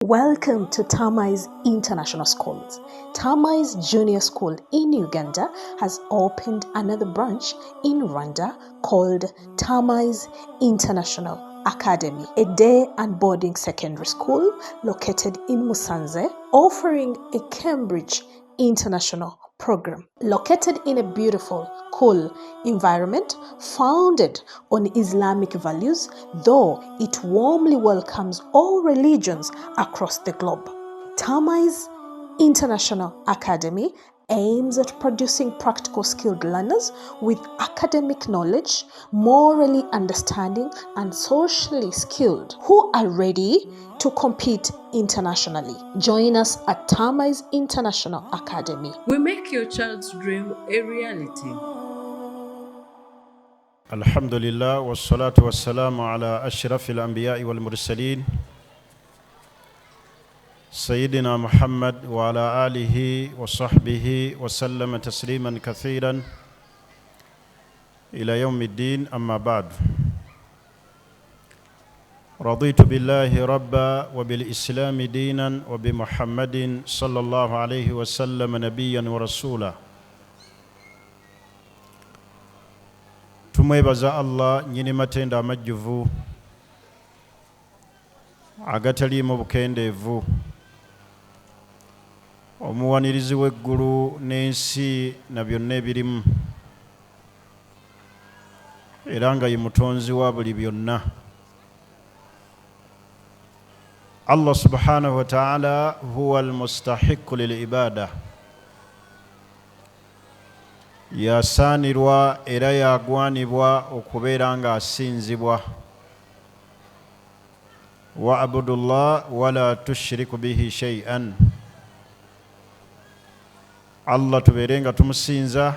Welcome to Tamais International Schools. Tamais Junior School in Uganda has opened another branch in Rwanda called Tamais International Academy, a day and boarding secondary school located in Musanze, offering a Cambridge International program. Located in a beautiful, cool environment founded on Islamic values, though it warmly welcomes all religions across the globe. Tamais International Academy aims at producing practical skilled learners with academic knowledge, morally understanding, and socially skilled who are ready to compete internationally. Join us at Tamais International Academy. We make your child's dream a reality. Alhamdulillah wassalatu wassalamu ala ashrafil anbiya'i wal mursalin Sayyidina Muhammad wa ala alihi wa sahbihi wa sallama tasliman kathiran ila yawmiddin, amma ba'd. Raditu billahi rabba wa bil islami dinan wa bi Muhammadin sallallahu alayhi wa sallam nabiyyan wa rasula. Tumwebaza Allah nyini matenda amajjuvu agataliimu bukendeevu, omuwanirizi w'eggulu n'ensi na byonna ebirimu, era nga ye mutonzi wa buli byonna. Allah subhanahu wa ta'ala huwa almustahiqu lilibada, yasaanirwa era yagwanibwa okubeera nga asinzibwa. Wa abudullah wala tushriku bihi shay'an, Allah tubeere nga tumusinza,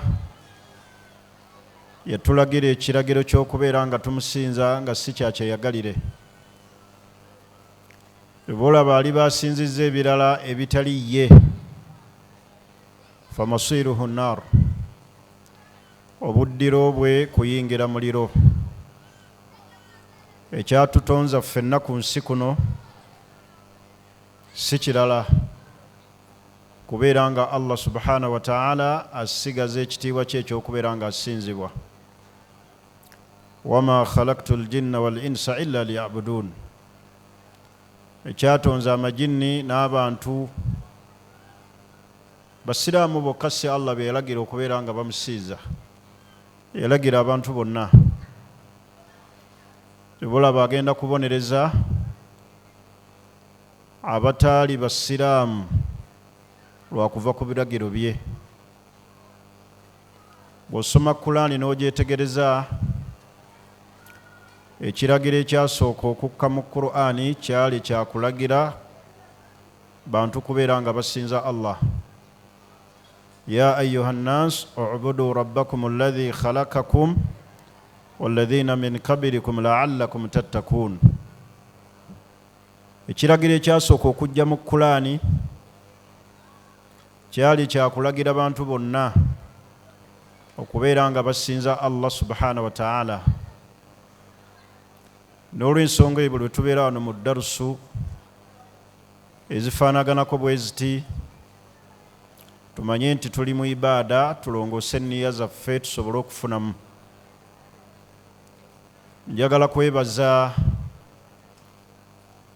yatulagira ekiragiro ky'okubeera nga tumusinza nga si kyakyeyagalire. Bolaba ali basinzizza ebirala ebitali ye, famasiruhu nnar, obuddiro bwe kuyingira muliro. Ekyatutonza ffenna ku nsi kuno si kirala kubeera nga Allah subhanahu wa ta'ala asigaza ekitiibwa kye ekyokubeera nga asinzibwa. Wama khalaqtu ljinna wal insa illa liya'budun, ekyatonza amajinni n'abantu basiraamu bokka si Allah be yalagira okubeera nga bamusinza, yalagira abantu bonna. Tebulaba agenda kubonereza abataali basiraamu lwakuva ku biragiro bye. Bw'osoma Qur'ani n'ogyetegereza, ekiragiro ekyasooka okukka mu Qur'ani kyali kyakulagira bantu kubeera nga basinza Allah. Ya ayyuha nnas u'budu rabbakum alladhi khalaqakum walladhina min qablikum la'allakum tattakun. Ekiragiro ekyasooka okujja mu Qur'ani kyali kyakulagira bantu bonna okubeera nga basinza Allah subhanahu wa ta'ala. N'olw'ensonga eyo bwe tubeera wano mu darusu ezifaanaganako bwe ziti, tumanye nti tuli mu ibaada, tulongoose enniya zaffe tusobole okufunamu. Njagala kwebaza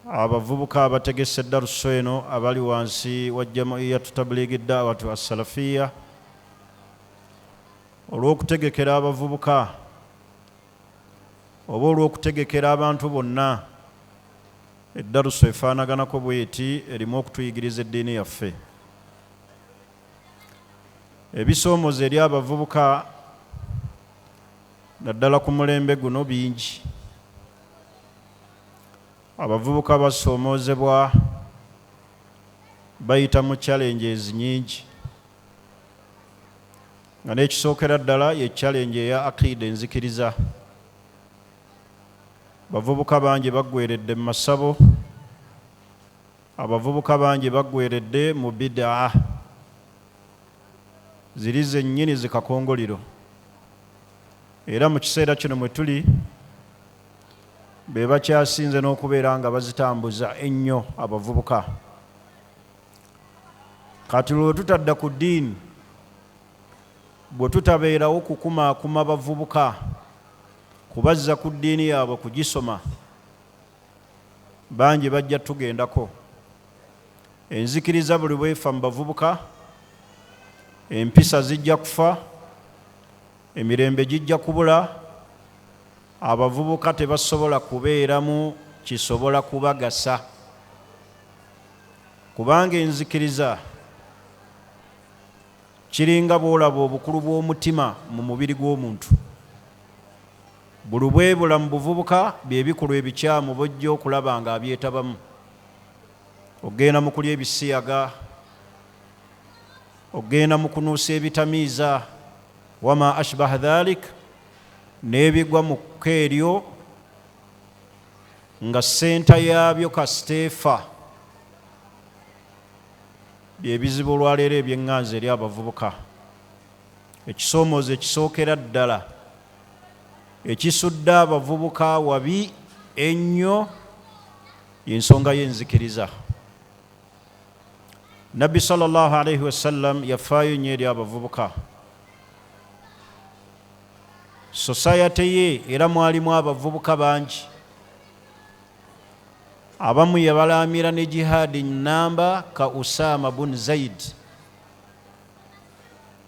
abavubuka abategese darusu eno abali wansi wa Jamaiyatu Tablighi Da'watu as-Salafiyya olw'okutegekera abavubuka oba olw'okutegekera abantu bonna eddarusu efaanaganako bweti erimu okutuyigiriza eddiini yaffe. Ebisoomooza eri abavubuka naddala ku mulembe guno bingi. Abavubuka basoomoozebwa bayita mu challenges nyingi, nga n'ekisookera ddala ye challenge eya aqida, enzikiriza. Abavubuka bangi baggweredde mu masabo, abavubuka bangi baggweredde mu bid'a, ziri zennyini zikakongoliro. Era mu kiseera kino mwe tuli be bakyasinze n'okubeera nga bazitambuza ennyo abavubuka. Kati lwe tutadda ku ddiini, bwe tutabeerawo kukumaakuma bavubuka kubazza ku ddiini yaabwe kugisoma, bangi bajja tugendako. Enzikiriza buli bwefa mu bavubuka, empisa zijja kufa, emirembe gijja kubula, abavubuka tebasobola kubeeramu kisobola kubagasa. Kubanga enzikiriza kiringa bw'olaba obukulu bw'omutima mu mubiri gw'omuntu. Buli bwebula mu buvubuka bye bikolwa ebikyamu bojja okulaba nga abyetabamu. Ogenda mu kulya ebisiyaga, ogenda mu kunuusa ebitamiiza, wama ashbaha dhalik, n'ebigwa mu kkubo eryo nga senta yaabyo kasiteefa. Bye bizibu olwaleero eby'eŋŋanza eri abavubuka. Ekisoomoozo ekisookera ddala ekisudde abavubuka wabi ennyo y'ensonga y'enzikiriza. Nabbi sallallahu alaihi wasallam yafaayo nnyo eri abavubuka. Society ye era mwalimu abavubuka bangi. Abamu yabalaamira ne jihaadi nnamba ka Usama bun Zaid.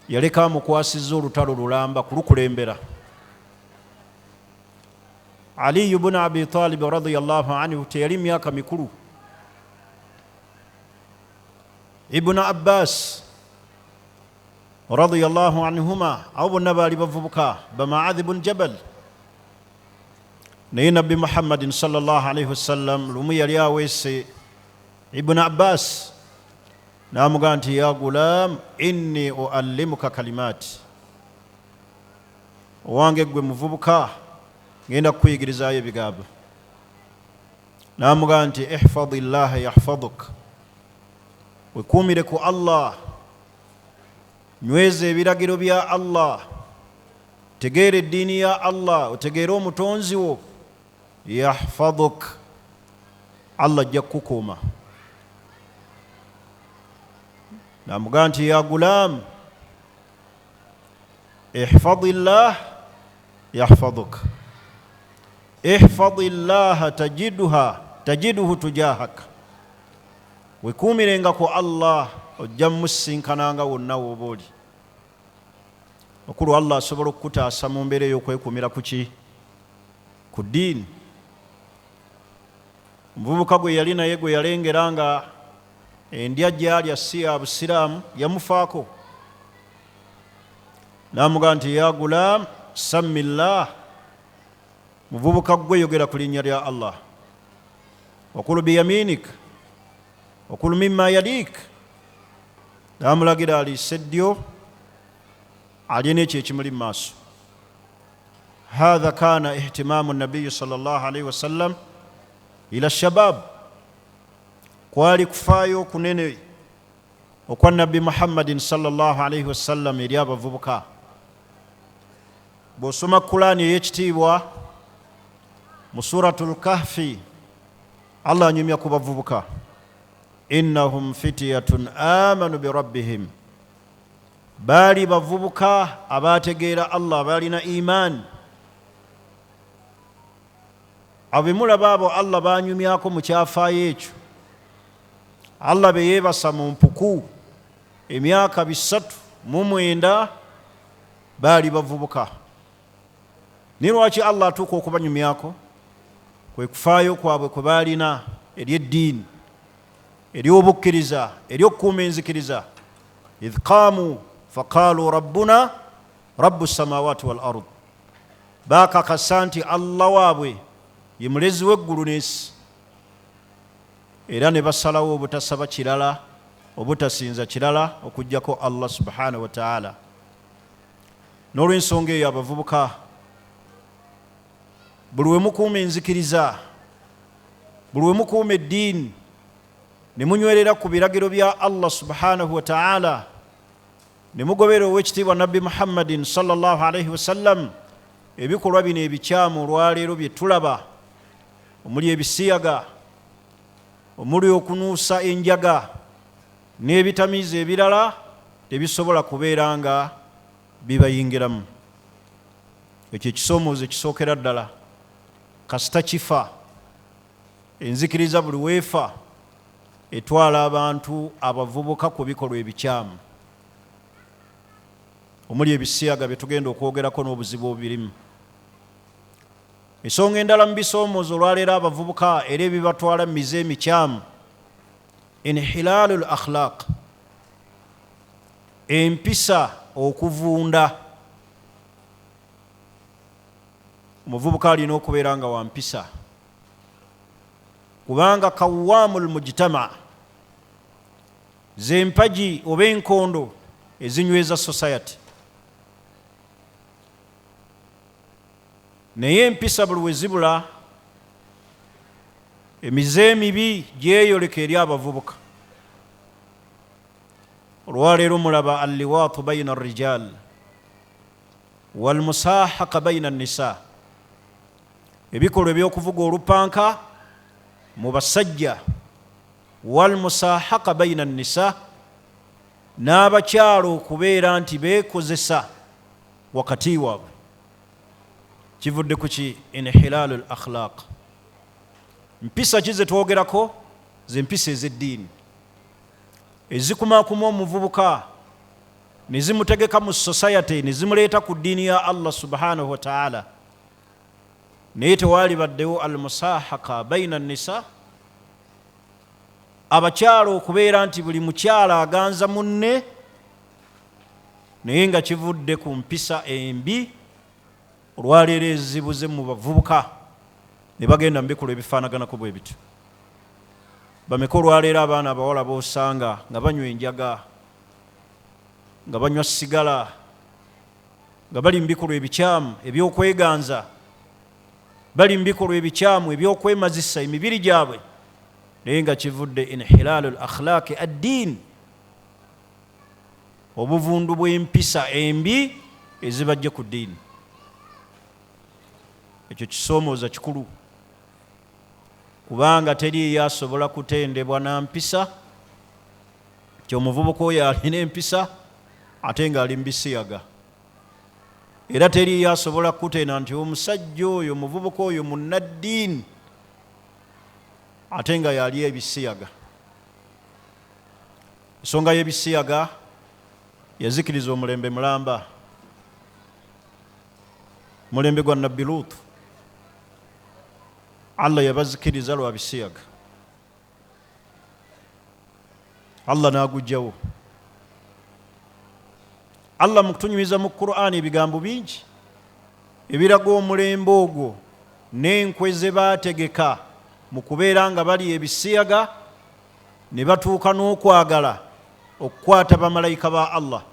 Yaleka amukwasizza olutalo lulamba kulukulembera. Ali ibn Abi Talib radiyallahu anhu teyali myaka mikulu. Ibn Abbas radiyallahu anhuma abo bonna baali bavubuka ba Mu'adh ibn Jabal. Naye Nabbi Muhammadin sallallahu alaihi wasallam lumu yali aweese Ibn Abbas n'amugamba nti ya gulam inni uallimuka kalimati, owange gwe muvubuka ngenda kukuyigirizayo ebigambo. N'amugamba nti ihfadillaha yahfaduk, wekuumire ku Allah, nyweza ebiragiro bya Allah, tegeera eddiini ya Allah, otegeere omutonzi wo, yahfaduk, Allah ajja kukukuuma. N'amugamba nti ya gulam ihfadillah yahfaduk, ihfadillaha tajiduhu tujahaka, wekuumirenga ku Allah ojja musinkananga wonna w'oba oli. Okulu Allah asobola okukutaasa mu mbeera ey'okwekuumira ku ki? Ku ddiini. Omuvubuka gwe yali naye gwe yalengera nga endya gy'alya si ya busiraamu yamufaako. N'amugamba nti ya gulam sammillah, muvubuka gwe yogera ku linnya lya Allah. Wakulu biyaminik, wakulu mimma yalik. N'amulagira aliise ddyo, alye n'ekyo ekimuli mu maaso. Hadha kana ihtimaamu nabiyyi sallallahu alaihi wasallam ila shabab, kwali kufaayo kunene okwa Nabbi Muhammadin sallallahu alaihi wasallam eri abavubuka. Bw'osoma Qur'ani ey'ekitiibwa mu suratul Kahfi, Allah anyumya ku bavubuka, innahum fityatun amanu birabbihim, baali bavubuka abategeera Allah, baalina iman. Abemulaba abo Allah banyumyako mu kyafaayo ekyo. Allah be yeebasa mu mpuku emyaka 309 baali bavubuka. Ni lwaki Allah atuuka okubanyumyako? Kwe kufaayo kwabwe kwe baalina eri eddiini, eri obukkiriza, eri okukuuma enzikiriza. idh qaamu faqaalu rabbuna rabbu samawati wal ard, baakakasa nti Allah waabwe ye mulezi w'eggulu n'ensi, era ne basalawo obutasaba kirala, obutasinza kirala okuggyako Allah subhanahu wa ta'ala. N'olw'ensonga eyo abavubuka, buli we mukuuma enzikiriza, buli we mukuuma eddiini, ne munywerera ku biragiro bya Allah subhanahu wa ta'ala, ne mugobera ow'ekitiibwa Nabbi Muhammadin sallallahu alaihi wasallam, ebikolwa bino ebikyamu olwaleero bye tulaba omuli ebisiyaga, omuli okunuusa enjaga n'ebitamiiza ebirala tebisobola kubeera nga bibayingiramu. Ekyo ekisoomoozo ekisookera ddala kasita kifa, enzikiriza buli weefa etwala abantu abavubuka ku bikolwa ebikyamu, omuli ebisiyaga bye tugenda okwogerako n'obuzibu obirimu. Ensonga endala mu bisoomoozo olwaleero abavubuka era ebibatwala mu mize emikyamu, inhilaalul akhlaq, empisa okuvunda. Omuvubuka alina okubeera nga wa mpisa, kubanga kawaamul mujtama, ze mpagi oba enkondo ezinyweza society. Naye empisa buli we zibula, emize emibi gyeyoleka eri abavubuka. Olwaleero mulaba alliwaatu bayina arrijal walmusahaka bayina annisa, ebikolwa ebyokuvuga olupanka mu basajja, walmusahaka bayina annisa, n'abakyalo okubeera nti beekozesa wakati waabwe. Kivudde ku ki? Inhilaalul akhlaq. Mpisa ki ze twogerako? Ze mpisa ez'eddiini ezikumaakuma omuvubuka ne zimutegeka mu society ne zimuleeta ku ddiini ya Allah subhanahu wa ta'ala. Naye tewaali baddewo almusahaka bayina annisa, abakyalo okubeera nti buli mukyala aganza munne, naye nga kivudde ku mpisa embi. Olwaleero ezibuze mu bavubuka ne bagenda mu bikolwa ebifaanaganako bwe bityo. Bameka olwaleero abaana abawala boosanga nga banywa enjaga, nga banywa sigala, nga bali mu bikolwa ebikyamu ebyokweganza, bali mu bikolwa ebikyamu ebyokwemazisa emibiri gyabwe, naye nga kivudde inhilaalul akhlaqi addiin, obuvundu bw'empisa embi ezibajje ku ddiini. Ekyo kisoomooza kikulu, kubanga teriyo asobola kutendebwa na mpisa. Omuvubuka oyo alina empisa ate nga ali mu bisiyaga, era teriyo asobola kutenda nti omusajja oyo omuvubuka oyo munnaddiini ate nga yali ebisiyaga. Ensonga y'ebisiyaga yazikiriza omulembe mulamba, mulembe gwa Nabbi Luutu. Allah yabazikiriza lwa bisiyaga, Allah n'agujjawo. Allah mu kutunyumiza mu Qur'ani ebigambo bingi ebiraga omulembe ogwo n'enkwe ze baategeka mu kubeera nga bali ebisiyaga ne batuuka n'okwagala okukwata bamalayika ba Allah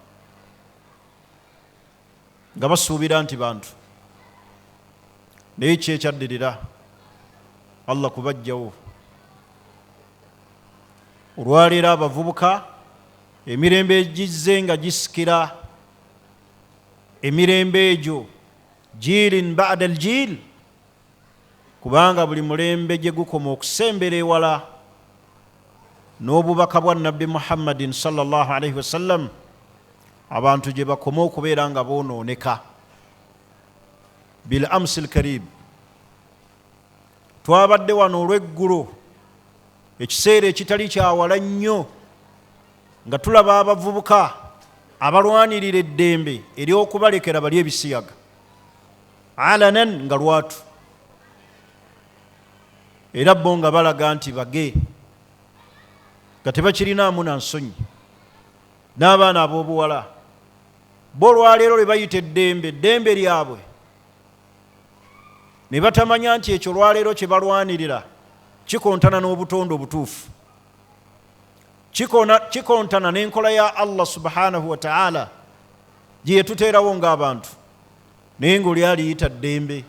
nga basuubira nti bantu. Naye kyekyaddirira Allah kubajjawo. Olwaleero abavubuka emirembe egizze nga gisikira, emirembe egyo jiilin ba'da al-jiil, kubanga buli mulembe gye gukoma okusembera ewala n'obubaka bwa Nabbi Muhammadin sallallahu alaihi wasallam, abantu gye bakoma okubeera nga boonooneka. Bil amsil karib, twabadde wano olw'eggulo, ekiseera ekitali kyawala nnyo, nga tulaba abavubuka abalwanirira eddembe ery'okubalekera bali ebisiyaga alanan nga lwatu, era bo nga balaga nti bage, nga tebakirinaamu na nsonyi. N'abaana ab'obuwala bo olwaleero lwe bayita eddembe, eddembe lyabwe, ne batamanya nti ekyo olwaleero kye balwanirira kikontana n'obutonde obutuufu, kikontana n'enkola ya Allah subhanahu wa ta'ala gye yetuteerawo ng'abantu, naye ng'oli aliyita ddembe.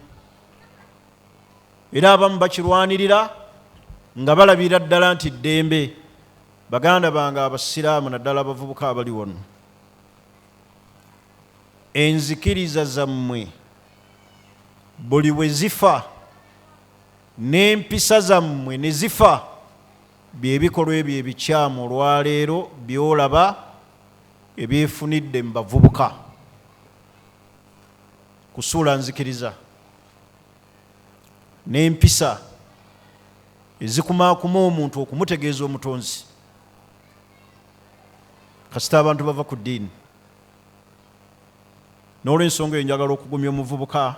Era abamu bakirwanirira nga balabira ddala nti ddembe. Baganda bange abasiraamu naddala abavubuka abali wano, enzikiriza zammwe buli we zifa n'empisa zammwe ne zifa by'ebikolwa ebyo ebikyamu olwaleero byolaba ebyefunidde mu bavubuka. Kusuula nzikiriza n'empisa ezikumaakuma omuntu okumutegeeza omutonzi. Kasita abantu bava ku ddiini. N'olw'ensonga eyo njagala okugumya omuvubuka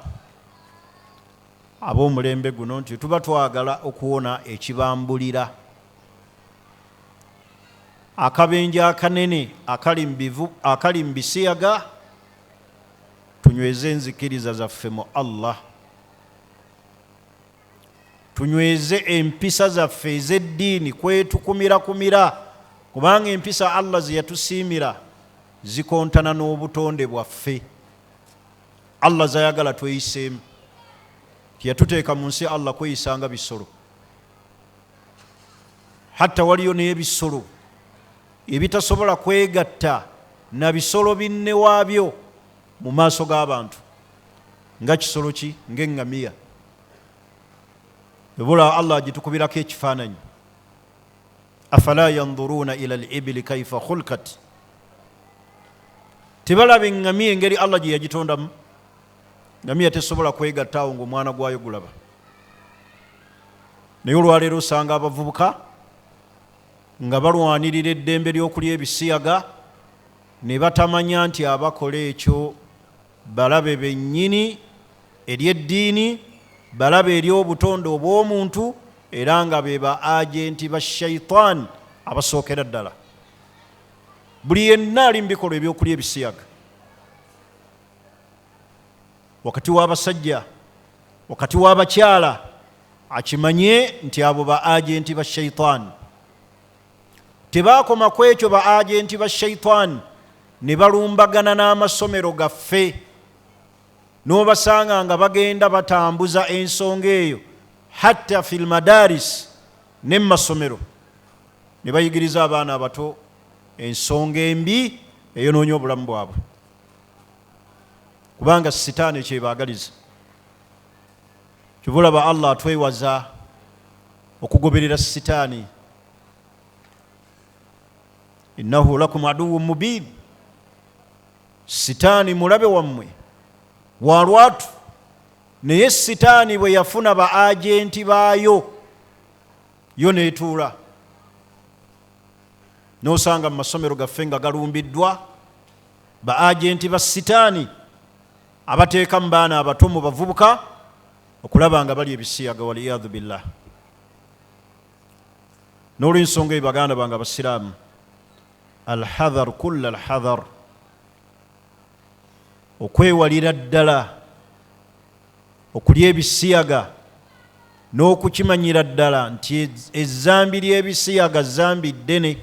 ab'omulembe guno nti tuba twagala okuwona ekibambulira. Akabenje akanene akali mu bisiyaga, tunyweze enzikiriza zaffe mu Allah, tunyweze empisa zaffe ez'eddiini kwetukumira, kubanga empisa Allah ze yatusiimira zikontana n'obutonde bwaffe. Allah zayagala tweyiseemu, tiyatuteeka mu nsi Allah kweyisanga bisolo. Hatta waliyo n'ebisolo ebitasobola kwegatta na bisolo binne waabyo mu maaso g'abantu. Nga kisolo ki? Ng'eŋŋamiya. Ebula Allah agitukubirako ekifaananyi. Afala yanduruuna ila al-ibili kaifa khulqat. Tebalaba eŋŋamiya engeri Allah gye yagitondamu. Ŋŋamiya tesobola kwegattaawo ng'omwana gwayo gulaba. Naye olwaleero osanga abavubuka nga balwanirira eddembe ly'okulya ebisiyaga ne batamanya nti abakola ekyo balabe bennyini ery'eddiini, balabe ery'obutonde obw'omuntu, era nga be ba agenti ba shaitan abasookera ddala. Buli yenna ali mu bikolwa ebyokulya ebisiyaga, wakati w'abasajja, wakati w'abakyala, akimanye nti abo ba agenti ba shaitan. Tebaakoma ku ekyo ba agenti ba shaitan ne balumbagana n'amasomero gaffe, n'obasanga nga bagenda batambuza ensonga eyo hatta fil madaris, ne mu masomero ne bayigiriza abaana abato ensonga embi eyonoonya obulamu bwabwe, kubanga sitaani kyebaagaliza. Kyobulaba Allah atwewaza okugoberera sitaani. Innahu lakum aduwwun mubin. Sitaani mulabe wammwe wa lwatu. Naye sitaani bwe yafuna ba agenti baayo yo neetuula, n'osanga mu masomero gaffe nga galumbiddwa ba agenti ba sitaani abateeka mu baana abato mu bavubuka okulaba nga bali ebisiyaga, waliyadhu billah. N'olw'ensonga eyo baganda bange abasiraamu, alhadhar kulla alhadhar, okwewalira ddala okulya ebisiyaga n'okukimanyira ddala nti ezzambi ly'ebisiyaga zambi ddene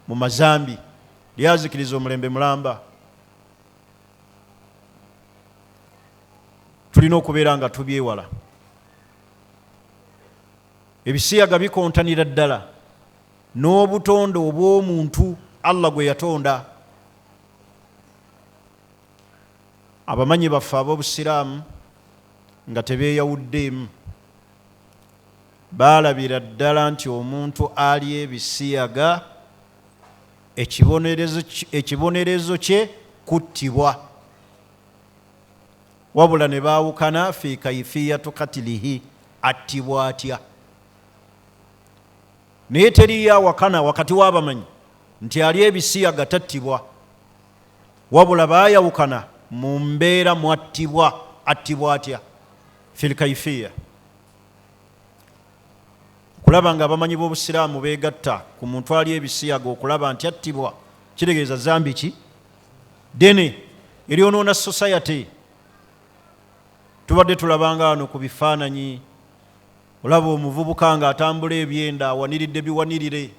mu mazambi, lyazikiriza omulembe mulamba. Tulina okubeera nga tubyewala. Ebisiyaga bikontanira ddala n'obutonde obw'omuntu Allah gwe yatonda. Abamanyi baffe ab'obusiraamu nga tebeeyawuddeemu baalabira ddala nti omuntu alya ebisiyaga ekibonerezo kye kuttibwa, wabula ne baawukana fi kaifiyatu katilihi, attibwa atya. Naye teriyo awakana wakati w'abamanyi nti alya ebisiyaga tattibwa, wabula baayawukana mu mbeera mwattibwa, attibwa atya fil kaifiya. Okulaba nga abamanyi b'obusiraamu beegatta ku muntu alya ebisiyaga okulaba nti attibwa, kitegeeza zambi ki? Ddene eryonoona society. Tubadde tulabanga wano ku bifaananyi, olaba omuvubuka nga atambula ebyenda awaniridde biwanirire,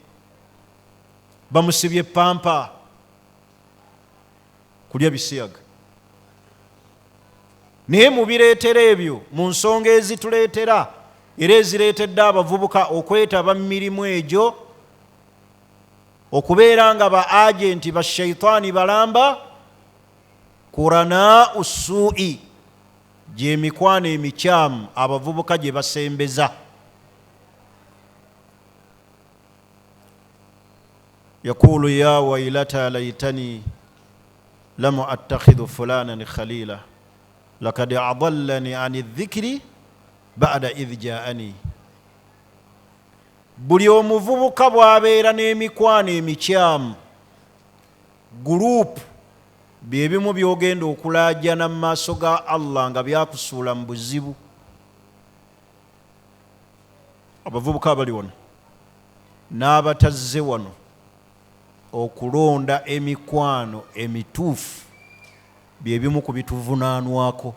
bamusibye pampa, kulya bisiyaga. Naye mu bireetera ebyo, mu nsonga ezituleetera era ezireetedde abavubuka okwetaba mu mirimu egyo, okubeera nga ba agenti ba shaitaani balamba, kurana usuui, gy'emikwano emikyamu abavubuka gye basembeza. Yakulu ya wailata laitani lam attakhidhu fulanan khalila lakad adallani ani dhikri ba'da idh ja'ani. Buli omuvubuka bw'abeera n'emikwano emikyamu, gurupu byebimu byogenda okulaajana mu maaso ga Allah nga byakusuula mu buzibu. Abavubuka abali wano n'abatazze wano okulonda emikwano emituufu byebimu ku bituvunaanwako.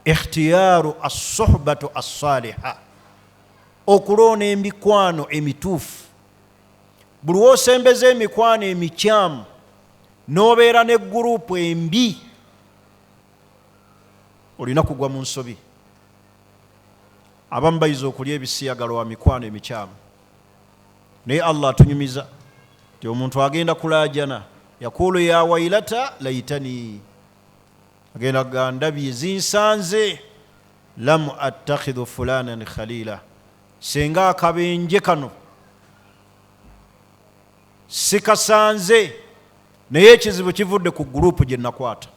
Ikhtiyaaru as-suhbatu as-saliha, okulonda emikwano emituufu. Buli wosembeza emikwano emikyamu n'obeera ne gurupu embi, olina kugwa mu nsobi. Abamu bayiza okulya ebisiyagalo wa mikwano emikyamu, naye Allah atunyumiza ti omuntu agenda kulaajana, yakulu ya wailata laitani, agenda ga ndabye zinsanze, lam attakhidhu fulanan khalila, senga akabenje kano sikasanze, naye ekizibu kivudde ku gurupu gye nakwata.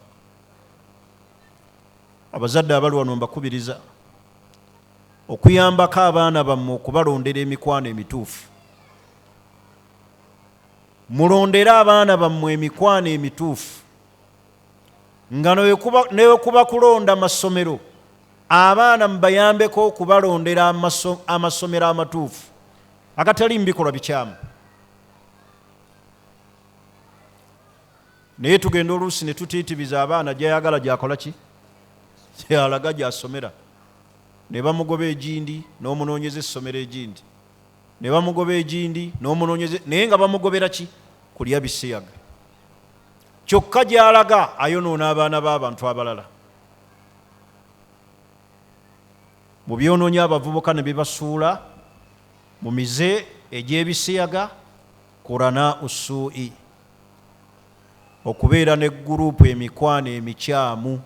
Abazadde abali wano mbakubiriza okuyambako abaana bammwe okubalondera emikwano emituufu. Mulondere abaana bammwe emikwano emituufu, nga newekuba kulonda amasomero, abaana mubayambeko okubalondera amasomero amatuufu agatali mu bikolwa bikyamu. Naye tugenda oluusi ne tutiitibiza abaana gyayagala gyakola ki, gyalaga gyasomera, ne bamugoba egindi n'omunoonyeza essomero egindi, ne bamugoba egindi n'omunoonyeza, naye nga bamugobera ki, kulya bisiyaga. Kyokka gyalaga ayonoona abaana b'abantu abalala. Mu byonoonya abavubuka ne bibasuula mu mize egy'ebisiyaga, kurana usuui, okubeera ne gurupu emikwano emikyamu.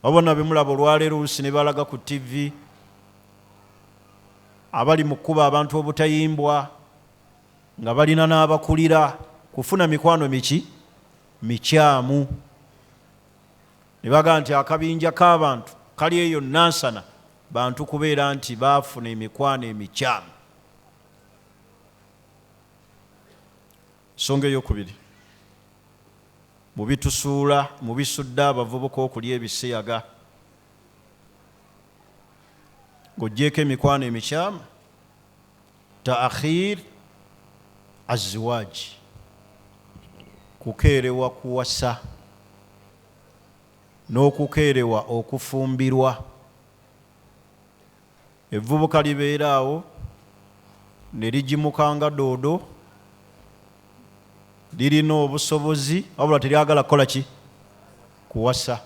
Wabona bemulaba olwaleero oluusi ne balaga ku TV abali mu kkuba abantu obutayimbwa nga balina n'abakulira kufuna mikwano mikyamu. Ne baga nti akabinja k'abantu kali eyo nansana bantu kubeera nti baafuna emikwano emikyamu. Ensonga ey'okubiri mu bitusuula, mu bisudde abavubuka okulya ebisiyaga, ng'oggyeko emikwano emikyamu, ta'akhir azziwaaji, kukeerewa kuwasa n'okukeerewa okufumbirwa. Evvubuka libeera awo ne ligimuka nga doodo, lirina obusobozi wabula teryagala kukola ki, kuwasa.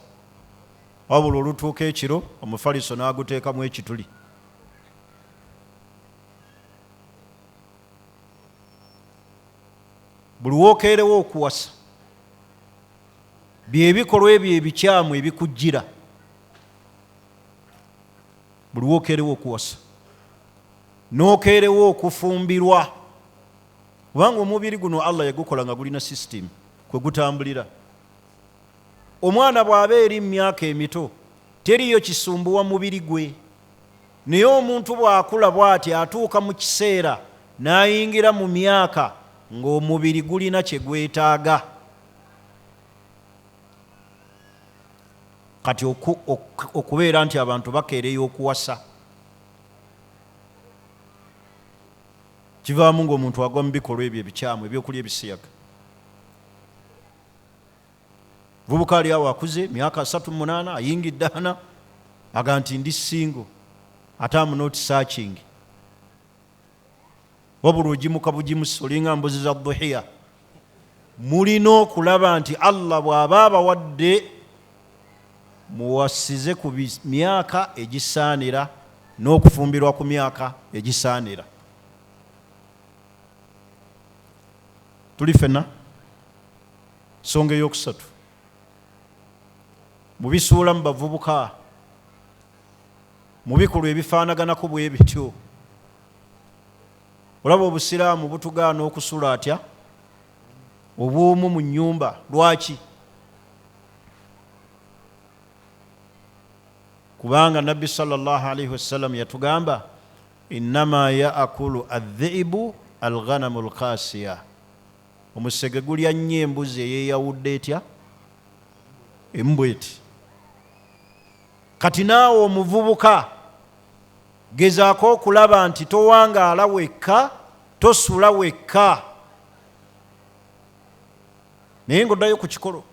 Wabula olutuuka ekiro omufaliso n'aguteekamu ekituli. Buli wookeerewo okuwasa, byebikolwa ebyo ebikyamu ebikujjira. Buli wookeerewo okuwasa, n'okeerewo okufumbirwa, kubanga omubiri guno Allah yagukola nga gulina system kwe gutambulira. Omwana bw'aba eri mu myaka emito teriyo kisumbuwa mubiri gwe, naye omuntu bw'akula bw'ati atuuka mu kiseera n'ayingira mu myaka ng'omubiri gulina kye gwetaaga. Kati okubeera nti abantu bakeereyo okuwasa, kivaamu ng'omuntu agwa mu bikolwa ebyo ebikyamu ebyokulya ebisiyaga. Vubuka ali awo akuze myaka 38 ayingidde 4 aga nti ndi single, ate am not searching. Wabula ogimuka bugimusi olinga mbuzi za dhuhiya. Mulina okulaba nti Allah bw'aba abawadde muwasize ku myaka egisaanira n'okufumbirwa ku myaka egisaanira. Tuli fenna. Nsonga eyokusatu, mubisuula mu bavubuka mu bikolwa ebifaanaganako bwe bityo. Olaba obusiraamu butugaana okusula atya obw'omu mu nnyumba. Lwaki? Kubanga Nabbi sallallahu alaihi wasallam yatugamba innama yaakulu adhiibu alghanamu alkhasiya, omusege gulya nnyo embuzi eyeyawudde etya embweti. Kati naawe omuvubuka gezaako okulaba nti towangaala wekka, tosula wekka, naye ng'oddayo ku kikolo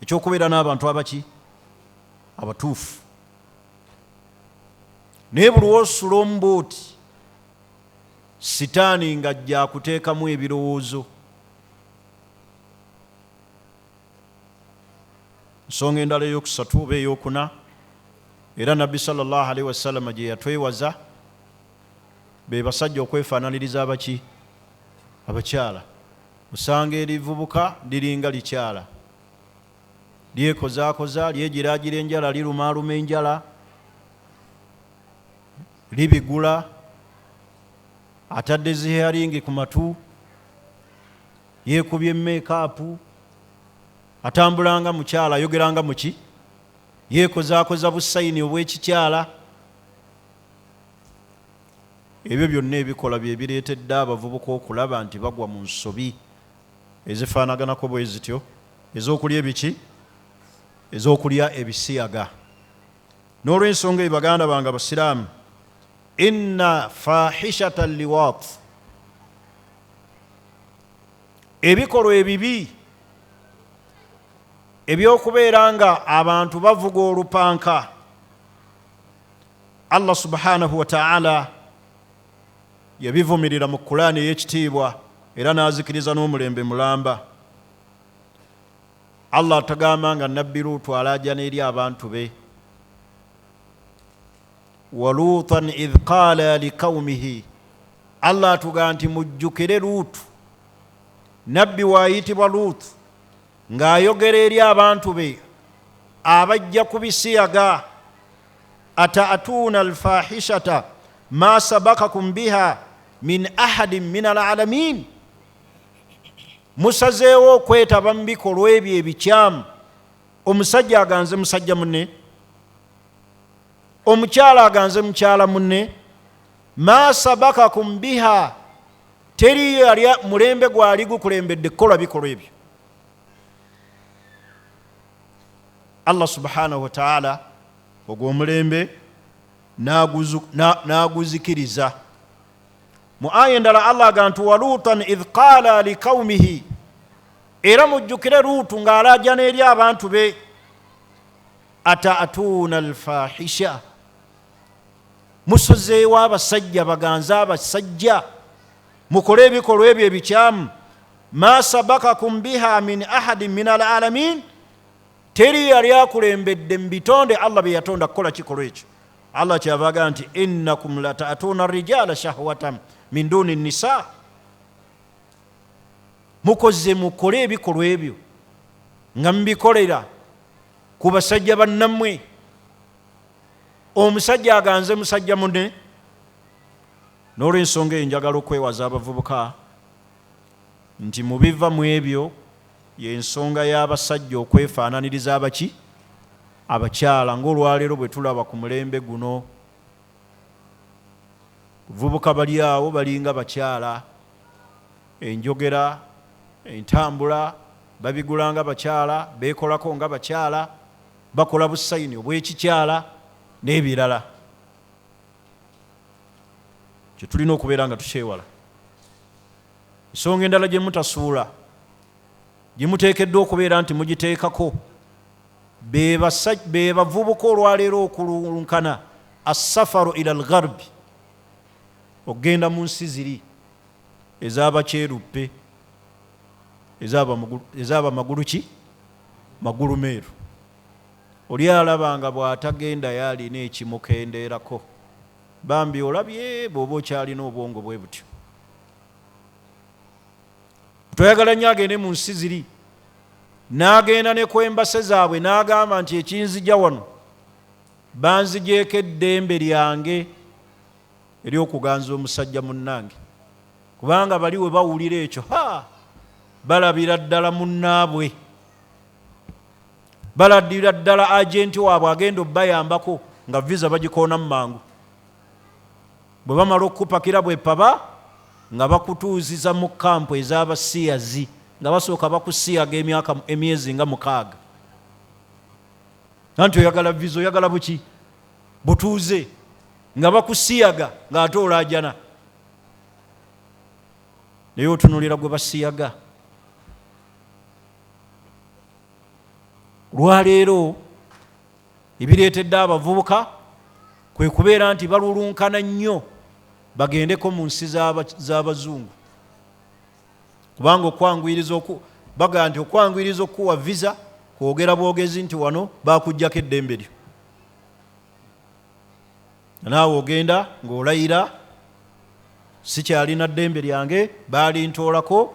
ekyokubeera n'abantu abaki abatuufu. Naye buli wosula omubooti sitaani ng'ajja akuteekamu ebirowoozo. Ensonga endala eyokusatu oba eyokuna, era Nabbi sallallahu alaihi wasallam gye yatwewaza be basajja okwefaananiriza abaki abakyala. Osanga erivubuka liringa likyala, lyekozaakoza, lyegiraagira enjala, lirumaaluma enjala, libigula, atadde zihearingi ku matu, yeekubye meekaapu, atambulanga mukyala, ayogeranga muki, yeekozaakoza busayini obw'ekikyala. Ebyo byonna ebikola bye bireetedde abavubuka okulaba nti bagwa mu nsobi ezifaanaganako bwe zityo ez'okulya ebiki, ez'okulya ebisiyaga. N'olw'ensonga eyo baganda bange abasiraamu, inna fahishata liwaat, ebikolwa ebibi ebyokubeera nga abantu bavuga olupanka, Allah subhanahu wa ta'ala yabivumirira mu Qur'ani ey'ekitiibwa era n'azikiriza n'omulembe mulamba. Allah atagamba nga Nabbi Luutu alaajana eri abantu be, wa Luutan idh qaala liqawmihi, Allah atugaa nti mujjukire Luutu, Nabbi waayitibwa Luutu, ng'ayogera eri abantu be abajja ku bisiyaga, ataatuuna alfahishata ma sabakakum biha min ahadin min alalamin, musazeewo okwetaba mu bikolwa ebyo ebikyamu. Omusajja aganze musajja munne, omukyala aganze mukyala munne. Ma sabakakum biha, teri yali mulembe gwali gukulembedde kukola bikolwa ebyo. Allah subhanahu wa ta'ala ogw'omulembe n'aguzikiriza. Mu aya endala Allah agamba nti wa Luutan idh qaala liqawmihi, era mujjukire Luutu ng'alaajana eri abantu be, ataatuuna alfahisha, musozeewo abasajja, baganze abasajja mukole ebikolwa ebyo ebikyamu. Ma sabakakum biha min ahadin min alalamin, teri yali akulembedde mu bitonde Allah bye yatonda kukola kikolwa ekyo. Allah kyava agamba nti innakum lataatuuna rijala shahwatan min duni nisa, mukoze mukole ebikolwa ebyo nga mubikolera ku basajja bannammwe. Omusajja aganze musajja munne. N'olw'ensonga eyo njagala okwewaza abavubuka nti mubiva mu ebyo y'ensonga y'abasajja okwefaananiriza abaki abakyala, ng'olwaleero bwe tulaba ku mulembe guno. Vubuka bali awo balinga bakyala, enjogera, entambula babigulanga bakyala, beekolako nga bakyala, bakola busayini obw'ekikyala n'ebirala. Kye tulina okubeera nga tukyewala. Ensonga endala gye mutasuula, gye muteekeddwa okubeera nti mugiteekako, be bavubuka olwaleero okulunkana assafaru ila algharbi, okgenda mu nsi ziri ez'abakyeruppe, ez'aba magulu ki magulu meeru. Oli alabanga bw'atagenda yalina ekimukendeerako, bambi olabye bw'oba okyalina obwongo bwe butyo. Toyagala nnyo agende mu nsi ziri n'agenda ne kwembase zaabwe n'agamba nti ekinzija wano banzigyeko eddembe lyange ery'okuganza omusajja munnange, kubanga bali we bawulira ekyo balabira ddala munnaabwe, baladira ddala agenti waabwe agenda obbayambako nga visa bagikoona mu mangu. Bwe bamala okukupakira bwepaba nga bakutuuziza mu kampu ez'abasiyazi nga basooka bakusiyaga emyezi nga 6. Nanti oyagala visa, oyagala buki? Butuuze nga bakusiyaga ng'ate olaajana, naye otunulira gwe basiyaga. Lwaleero ebireetedde abavubuka kwe kubeera nti balulunkana nnyo bagendeko mu nsi z'abazungu, kubanga baga nti okwanguyiriza okuwa visa kwogera bwogezi nti wano bakuggyako eddembe lyo, naawe ogenda ng'olayira sikyalina ddembe lyange, baalintoolako,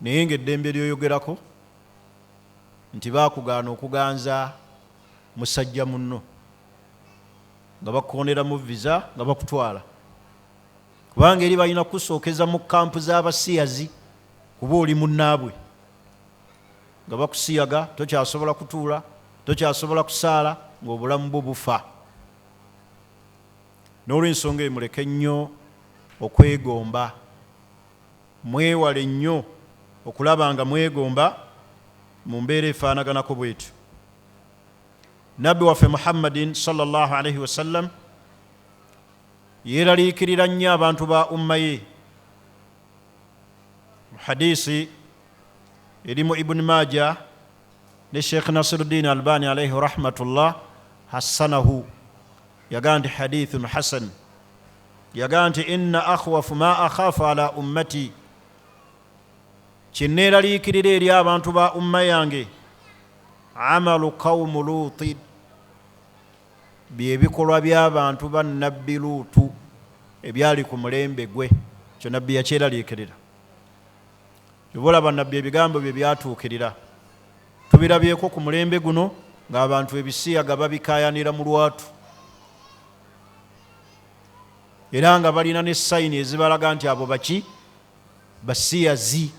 naye ng'eddembe lyoyogerako nti baakugaana okuganza musajja munno nga bakukondera mu visa nga bakutwala, kubanga eri balina kusookeza mu kampu z'abasiyazi kuba oli munnaabwe, nga bakusiyaga tokyasobola kutuula, tokyasobola kusaala ng'obulamu bwo bufa. N'olw'ensonga emuleke nnyo okwegomba, mwewale nnyo okulaba nga mwegomba mu mbeera efaanaganako bwetyo. Nabbi waffe Muhammadin sallallahu alaihi wasallam yeeraliikirira nnyo abantu ba umma ye. Mu hadisi erimu Ibn Majah ne Sheikh Nasiruddin Albani alaihi rahmatullah hassanahu, yagaa nti hadithun hasan, yagaa nti inna akhwafu ma akhafu ala ummati, kinneeraliikirira eri abantu ba umma yange, amalu qawmu luutin, byebikolwa by'abantu ba nabbi Luutu ebyali ku mulembe gwe. Kyo nabbi yakyeraliikirira. Byobulaba nabbi ebigambo bye byatuukirira, tubirabyeko ku mulembe guno ng'abantu ebisiyaga babikaayanira mu lwatu, era nga balina ne sayini ezibalaga nti abo baki? Basiyazi,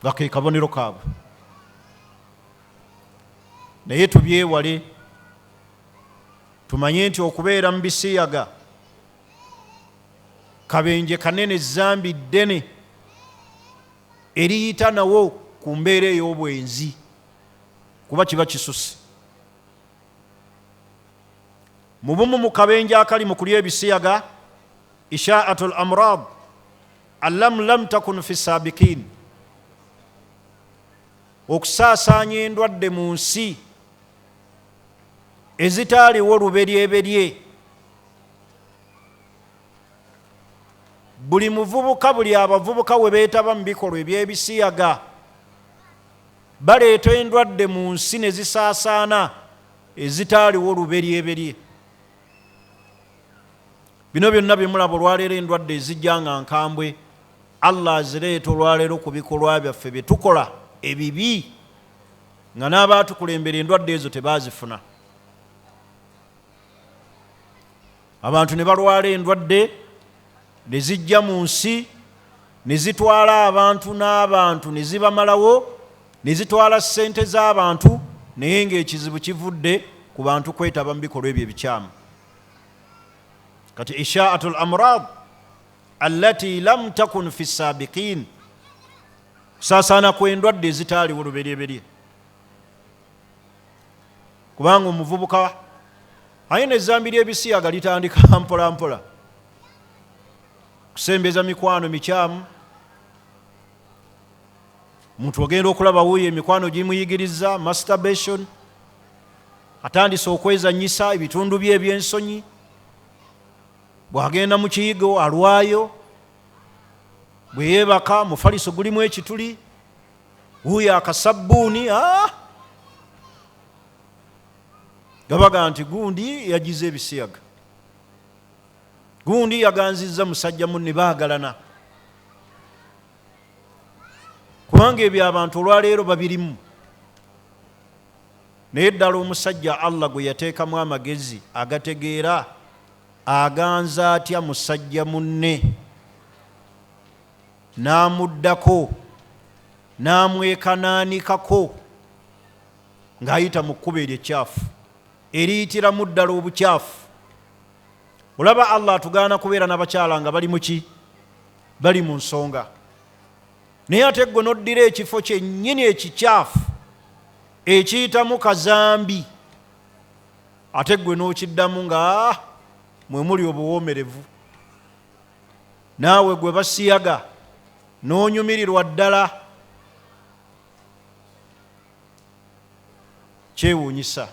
nga ke kabonero kaabwe. Naye tubyewale, tumanye nti okubeera mu bisiyaga kabenje kanene, zambi ddene eriyita nawo ku mbeera ey'obwenzi, kuba kiba kisuse. Mu bumu mu kabenje akali mu kulya ebisiyaga, isha'atul amrad lam takun fi sabikin, okusaasaanya endwadde mu nsi ezitaaliwo luberyeberye. Buli muvubuka, buli abavubuka we beetaba mu bikolwa eby'ebisiyaga baleeta endwadde mu nsi ne zisaasaana ezitaaliwo luberyeberye. Bino byonna bye mulaba olwaleero endwadde ezijja nga nkambwe, Allah azireeta olwaleero ku bikolwa byaffe bye tukola ebibi, nga n'abaatukulembera endwadde ezo tebaazifuna. Abantu ne balwala endwadde ne zijja mu nsi ne zitwala abantu n'abantu ne zibamalawo, ne zitwala ssente z'abantu, naye ng'ekizibu kivudde ku bantu kwetaba mu bikolwa ebyo ebikyamu. Kati isha'atul amrad allati lam takun fi sabiqin, kusaasaana kw'endwadde ezitaaliwo luberyeberye. Kubanga omuvubuka ayina ezzambi ly'ebisiyaga litandika mpola mpola, kusembeza mikwano mikyamu. Omuntu ogenda okulaba wuuyo emikwano gimuyigiriza masturbation, atandise okwezanyisa ebitundu bye eby'ensonyi, bw'agenda mu kiyigo alwayo, bwe yeebaka mufaliso gulimu ekituli, wuuyo akasabbuuni, gabaga nti gundi yagize ebisiyaga, gundi yaganzizza musajja munne baagalana. kubanga ebyo abantu olwaleero babirimu. Naye ddala omusajja Allah gwe yateekamu amagezi agategeera aganza atya musajja munne n'amuddako n'amwekanaanikako ng'ayita mu kkubo ery'ekyafu eriyitiramu ddala obukyafu. Olaba Allah atugaana kubeera n'abakyala nga bali muki? Bali mu nsonga. Naye ate gwe n'oddira ekifo kyennyini ekikyafu ekiyitamu kazambi, ate gwe n'okiddamu nga mwe muli obuwoomerevu. Naawe gwe basiyaga n'onyumirirwa ddala. Kyewuunyisa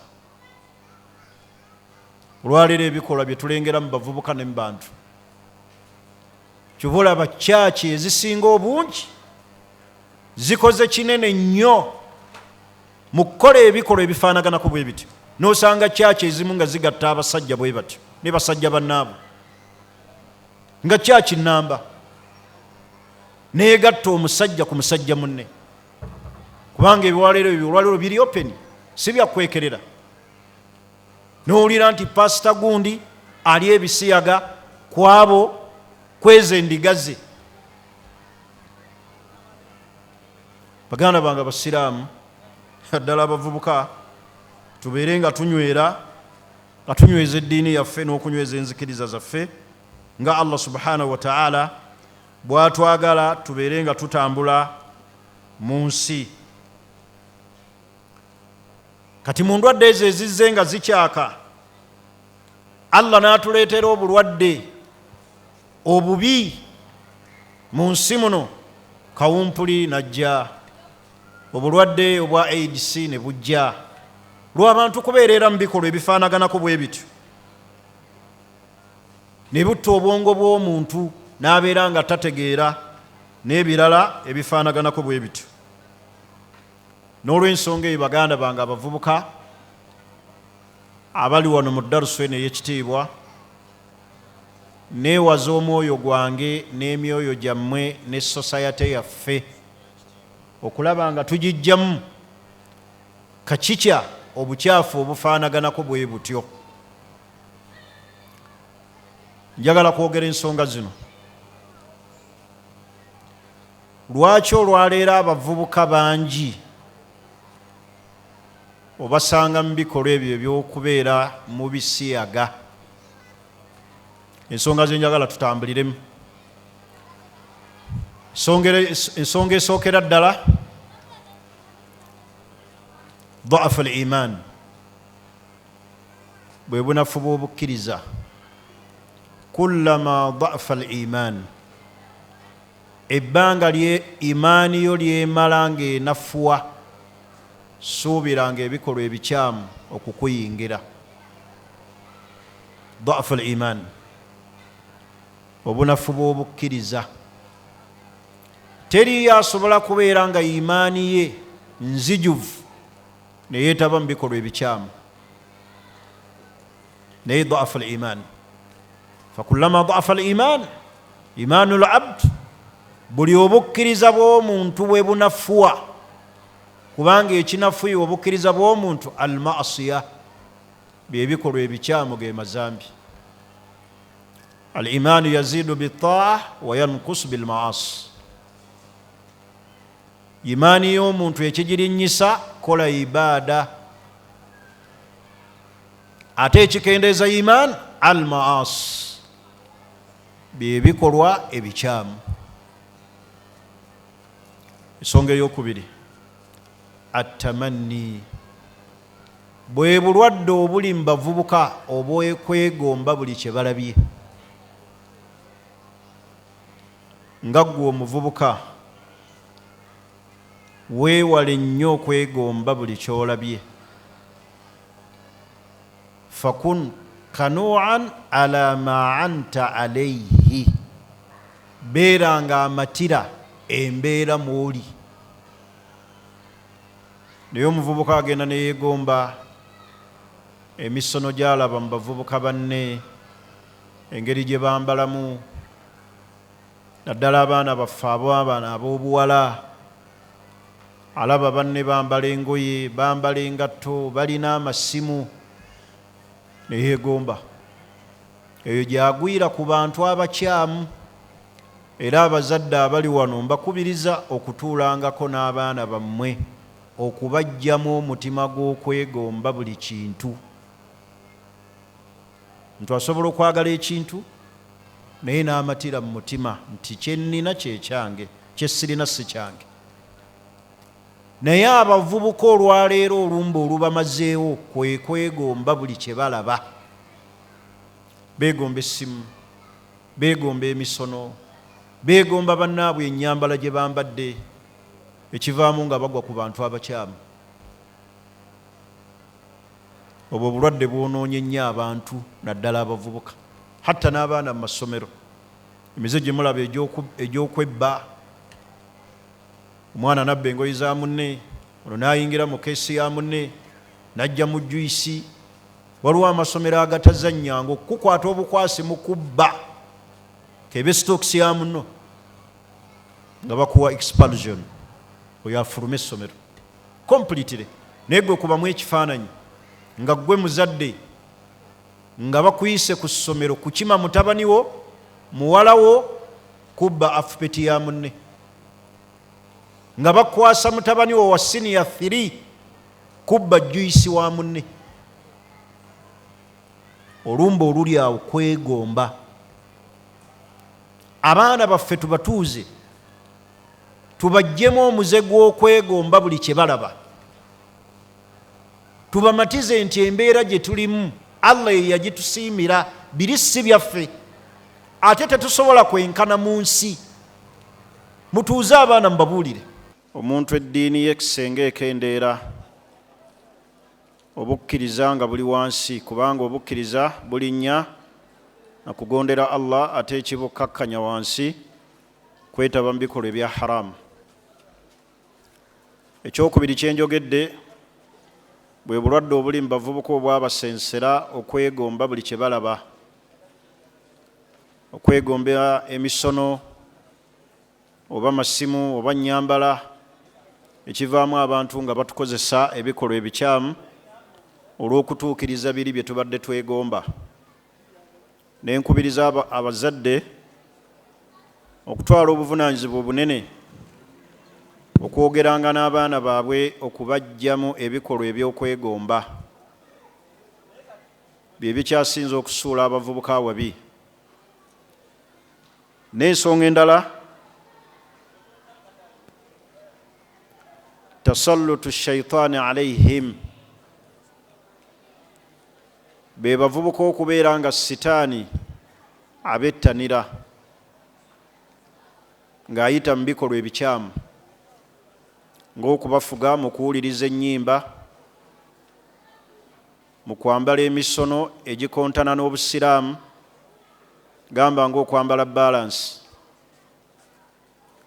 olwaleero ebikolwa bye tulengera mu bavubuka ne mu bantu. Kyova olaba chachi ezisinga obungi zikoze kinene nnyo mu kukola ebikolwa ebifaanaganako bwe bityo. N'osanga chachi ezimu nga zigatta abasajja bwe batyo ne basajja bannaabwe, nga chachi nnamba neegatta omusajja ku musajja munne, kubanga ebiwaleero biri open, si byakwekerera. N'owulira nti pasita gundi ali ebisiyaga kwabo kweza endiga ze. Baganda bange abasiraamu, ddala abavubuka, tubeere nga tunywera, nga tunyweza eddiini yaffe n'okunyweza enzikiriza zaffe nga Allah subhanahu wa ta'ala bw'atwagala tubeere nga tutambula mu nsi. Kati mu ndwadde ezo ezizze nga zikyaka, Allah n'atuleetera obulwadde obubi mu nsi muno. Kawumpuli najja, obulwadde obwa AIDS ne bujja, lw'abantu kubeerera mu bikolwa ebifaanaganako bwe bityo, ne butta obwongo bw'omuntu n'abeera nga tategeera, n'ebirala ebifaanaganako bwe bityo. N'olw'ensonga eyo baganda bange abavubuka abali wano mu darusu eno ey'ekitiibwa, neewaza omwoyo gwange n'emyoyo gyammwe ne sosayate yaffe okulaba nga tugijjamu kakikya obukyafu obufaanaganako bwe butyo. Njagala kwogera ensonga zino. Lwaki olwaleero abavubuka bangi obasanga mu bikolwa ebyo eby'okubeera mu bisiyaga? Ensonga zenjagala tutambuliremu. Ensonga esookera ddala, dhaafu al-iman, bwe bunafu bw'obukkiriza. Kullama dhaafa al-iman, ebbanga lye imaani yo lyemala ng'enafuwa, suubiranga ebikolwa ebikyamu okukuyingira. Dhaafu al-iman, obunafu bw'obukkiriza. Teriyo asobola kubeera nga imaani ye nzijuvu ne yeetaba mu bikolwa ebikyamu, naye dhaafu al-iman. Fakullama dhaafa al-iman, imaanu al-abd, buli obukkiriza bw'omuntu bwe bunafuwa, kubanga ekinafuya obukkiriza bw'omuntu al-ma'asiya, byebikolwa ebikyamu ge mazambi. Al-imaanu yaziidu bit-taa'a wa yanqusu bil-ma'asi. Imaani y'omuntu ekigirinyisa kola ibaada, ate ekikendeeza iman al-ma'asi, byebikolwa ebikyamu. Ensonga ey'okubiri, at-tamanni, bwe bulwadde obuli mu bavubuka obw'okwegomba buli kye balabye. Nga ggwe omuvubuka weewale nnyo okwegomba buli ky'olabye. Fakun kanu'an ala ma anta alayhi, beeranga amatira embeera mw'oli. Naye omuvubuka agenda ne yeegomba emisono gy'alaba mu bavubuka banne, engeri gye bambalamu, naddala abaana baffe abaana ab'obuwala, alaba banne bambala engoye, bambala engatto, balina amasimu, ne yeegomba. Eyo gyagwira ku bantu abakyamu. Era abazadde abali wano mbakubiriza okutuulangako n'abaana bammwe, okubajjamu omutima gw'okwegomba buli kintu. Nti asobola okwagala ekintu naye n'amatira mu mutima nti kye nnina kye kyange, kye sirina si kyange. Naye abavubuka olwaleero olumba olubamazeewo kwe kwegomba buli kye balaba. Beegomba essimu, beegomba emisono, beegomba bannaabwe ennyambala gye bambadde, ekivaamu nga bagwa ku bantu abakyamu. Obwo obulwadde bwonoonye nnyo abantu, naddala abavubuka, hatta n'abaana mu masomero. Emize gye mulaba egy'okwebba, omwana nabba engoye za munne, ono n'ayingira mu keesi ya munne, n'ajja mu juyisi. Waliwo amasomero agatazannyanga okukukwata obukwasi mu kubba, kebe stokisi ya munno, nga bakuwa expulsion, oyo afuluma essomero completely. Naye gwe kubamu ekifaananyi nga gwe muzadde nga bakuyise ku ssomero kukima mutabani wo, muwala wo kubba afupeti ya munne, nga bakwasa mutabani wo wa senior 3 kubba juyisi wa munne. Olumba oluli awo kwegomba. Abaana baffe tubatuuze, tubajjemu omuze gw'okwegomba buli kye balaba. Tubamatize nti embeera gye tulimu Allah ye yagitusiimira, biri si byaffe, ate tetusobola kwenkana mu nsi. Mutuuze abaana mubabuulire. Omuntu eddiini y'ekisenga ekendeera, obukkiriza nga buli wansi, kubanga obukkiriza bulinnya na kugondera Allah, ate ekibukkakkanya wansi kwetaba mu bikolwa ebya haramu. Ekyokubiri kye njogedde bwe bulwadde obuli mu bavubuka obwabasensera okwegomba buli kye balaba, okwegomba emisono oba masimu oba nnyambala, ekivaamu abantu nga batukozesa ebikolwa ebikyamu olw'okutuukiriza biri bye tubadde twegomba. Nenkubiriza abazadde okutwala obuvunaanyizibwa obunene okwogeranga n'abaana baabwe okubajjamu ebikolwa eby'okwegomba. Bye bikyasinza okusuula abavubuka wabi. N'ensonga endala, tasallutu shaitaani alaihim, be bavubuka okubeera nga sitaani abettanira ng'ayita mu bikolwa ebikyamu, ng'okubafuga mu kuwuliriza ennyimba, mu kwambala emisono egikontana n'obusiraamu, gamba ng'okwambala balansi,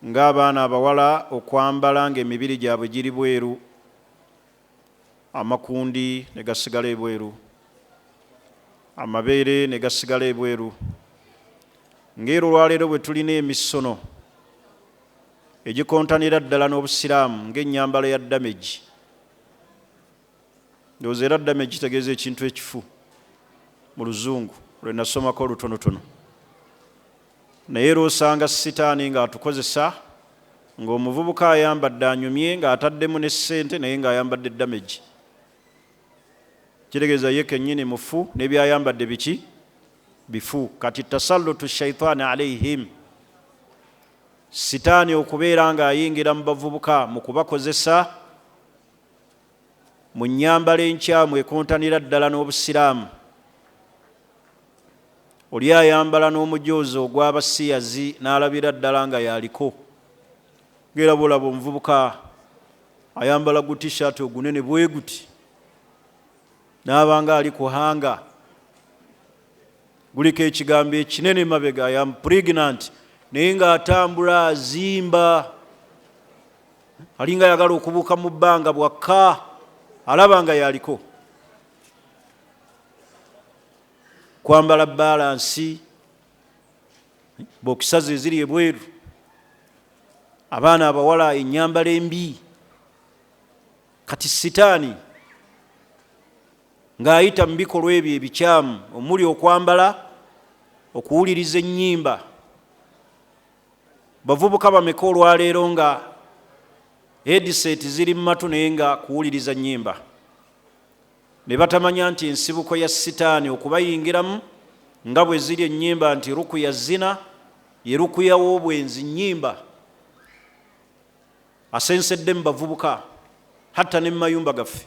ng'abaana abawala okwambala ng'emibiri gyabwe giri bweru, amakundi ne gasigala ebweru, amabeere ne gasigala ebweru. Ng'ero olwaleero bwe tulina emisono egikontanira ddala n'obusiraamu ng'ennyambala ya damage. Ndowooza era damage kitegeeza ekintu ekifu mu luzungu lwe nasomako olutonotono. Naye era osanga sitaani ng'atukozesa ng'omuvubuka ayambadde anyumye ng'ataddemu ne ssente naye ng'ayambadde damage. Kitegeeza ye kennyini mufu n'ebyayambadde biki bifu. Kati tasallutu shaitaani alaihim, sitaani okubeera ng'ayingira mu bavubuka mu kubakozesa mu nnyambala enkyamu ekontanira ddala n'obusiraamu. Oli ayambala n'omujoozi ogw'abasiyazi n'alabira ddala nga yaliko. Ng'era bw'olaba omuvubuka ayambala gu t-shirt ogunene bwe guti, n'abanga ali kuhanga guliko ekigambo ekinene mabega, I am pregnant, naye ng'atambula azimba, alinga ayagala okubuuka mu bbanga bwakka, alaba nga yaliko. Kwambala balansi, bokisa ze ziri ebweru. Abaana abawala ennyambala embi kati sitaani ng'ayita mu bikolwa ebyo ebikyamu omuli okwambala, okuwuliriza ennyimba. Bavubuka bameka olwaleero nga headset ziri mu matu naye nga kuwuliriza nnyimba, ne batamanya nti ensibuko ya sitaani okubayingiramu nga bwe ziri ennyimba nti rukuya zina ye rukuya w'obwenzi nnyimba. Asensedde mu bavubuka hatta ne mu mayumba gaffe,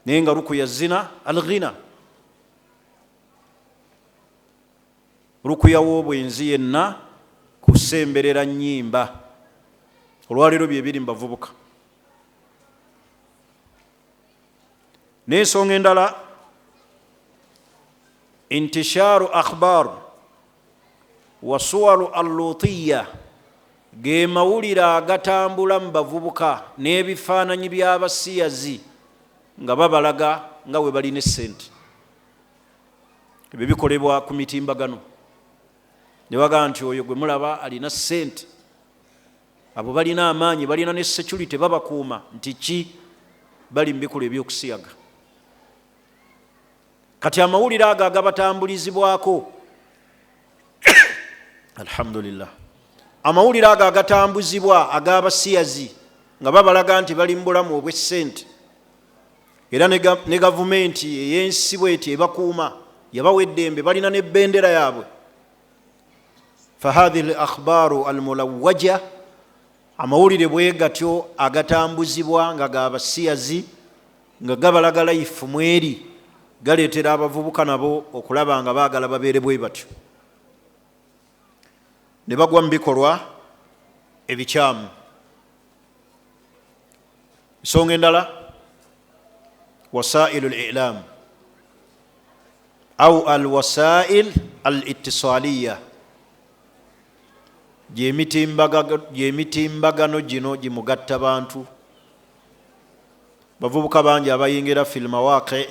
naye nga rukuya zina alghina, rukuya w'obwenzi yenna kusemberera nnyimba. Olwaleero bye biri mu bavubuka. N'ensonga endala, intishaaru akhbar wa suwaru allutiya, ge mawulire agatambula mu bavubuka n'ebifaananyi by'abasiyazi nga babalaga nga we balina essente. Ebyo bikolebwa ku mitimbagano, ne bagaa nti oyo gwe mulaba alina ssente, abo balina amaanyi, balina ne security babakuuma, nti ki? Bali mu bikola eby'okusiyaga. Kati amawulire ago agabatambulizibwako alhamdulillah, amawulire ago agatambuzibwa ag'abasiyazi nga babalaga nti bali mu bulamu obw'essente, era ne gavumenti ey'ensi bw'eti ebakuuma, yabawa eddembe, balina n'ebbendera yaabwe. Fahadhihi al-akhbaru al-mulawwaja, amawulire bwe gatyo agatambuzibwa nga g'abasiyazi nga gabalaga life mweri, galeetera abavubuka nabo okulaba nga baagala babeere bwe batyo, ne bagwa mu bikolwa ebikyamu. Ensonga endala, wasailu al-i'lam au al-wasail al-ittisaliya, gyemitimbagano gino gimugatta bantu. Bavubuka bangi abayingira fil mawaqi,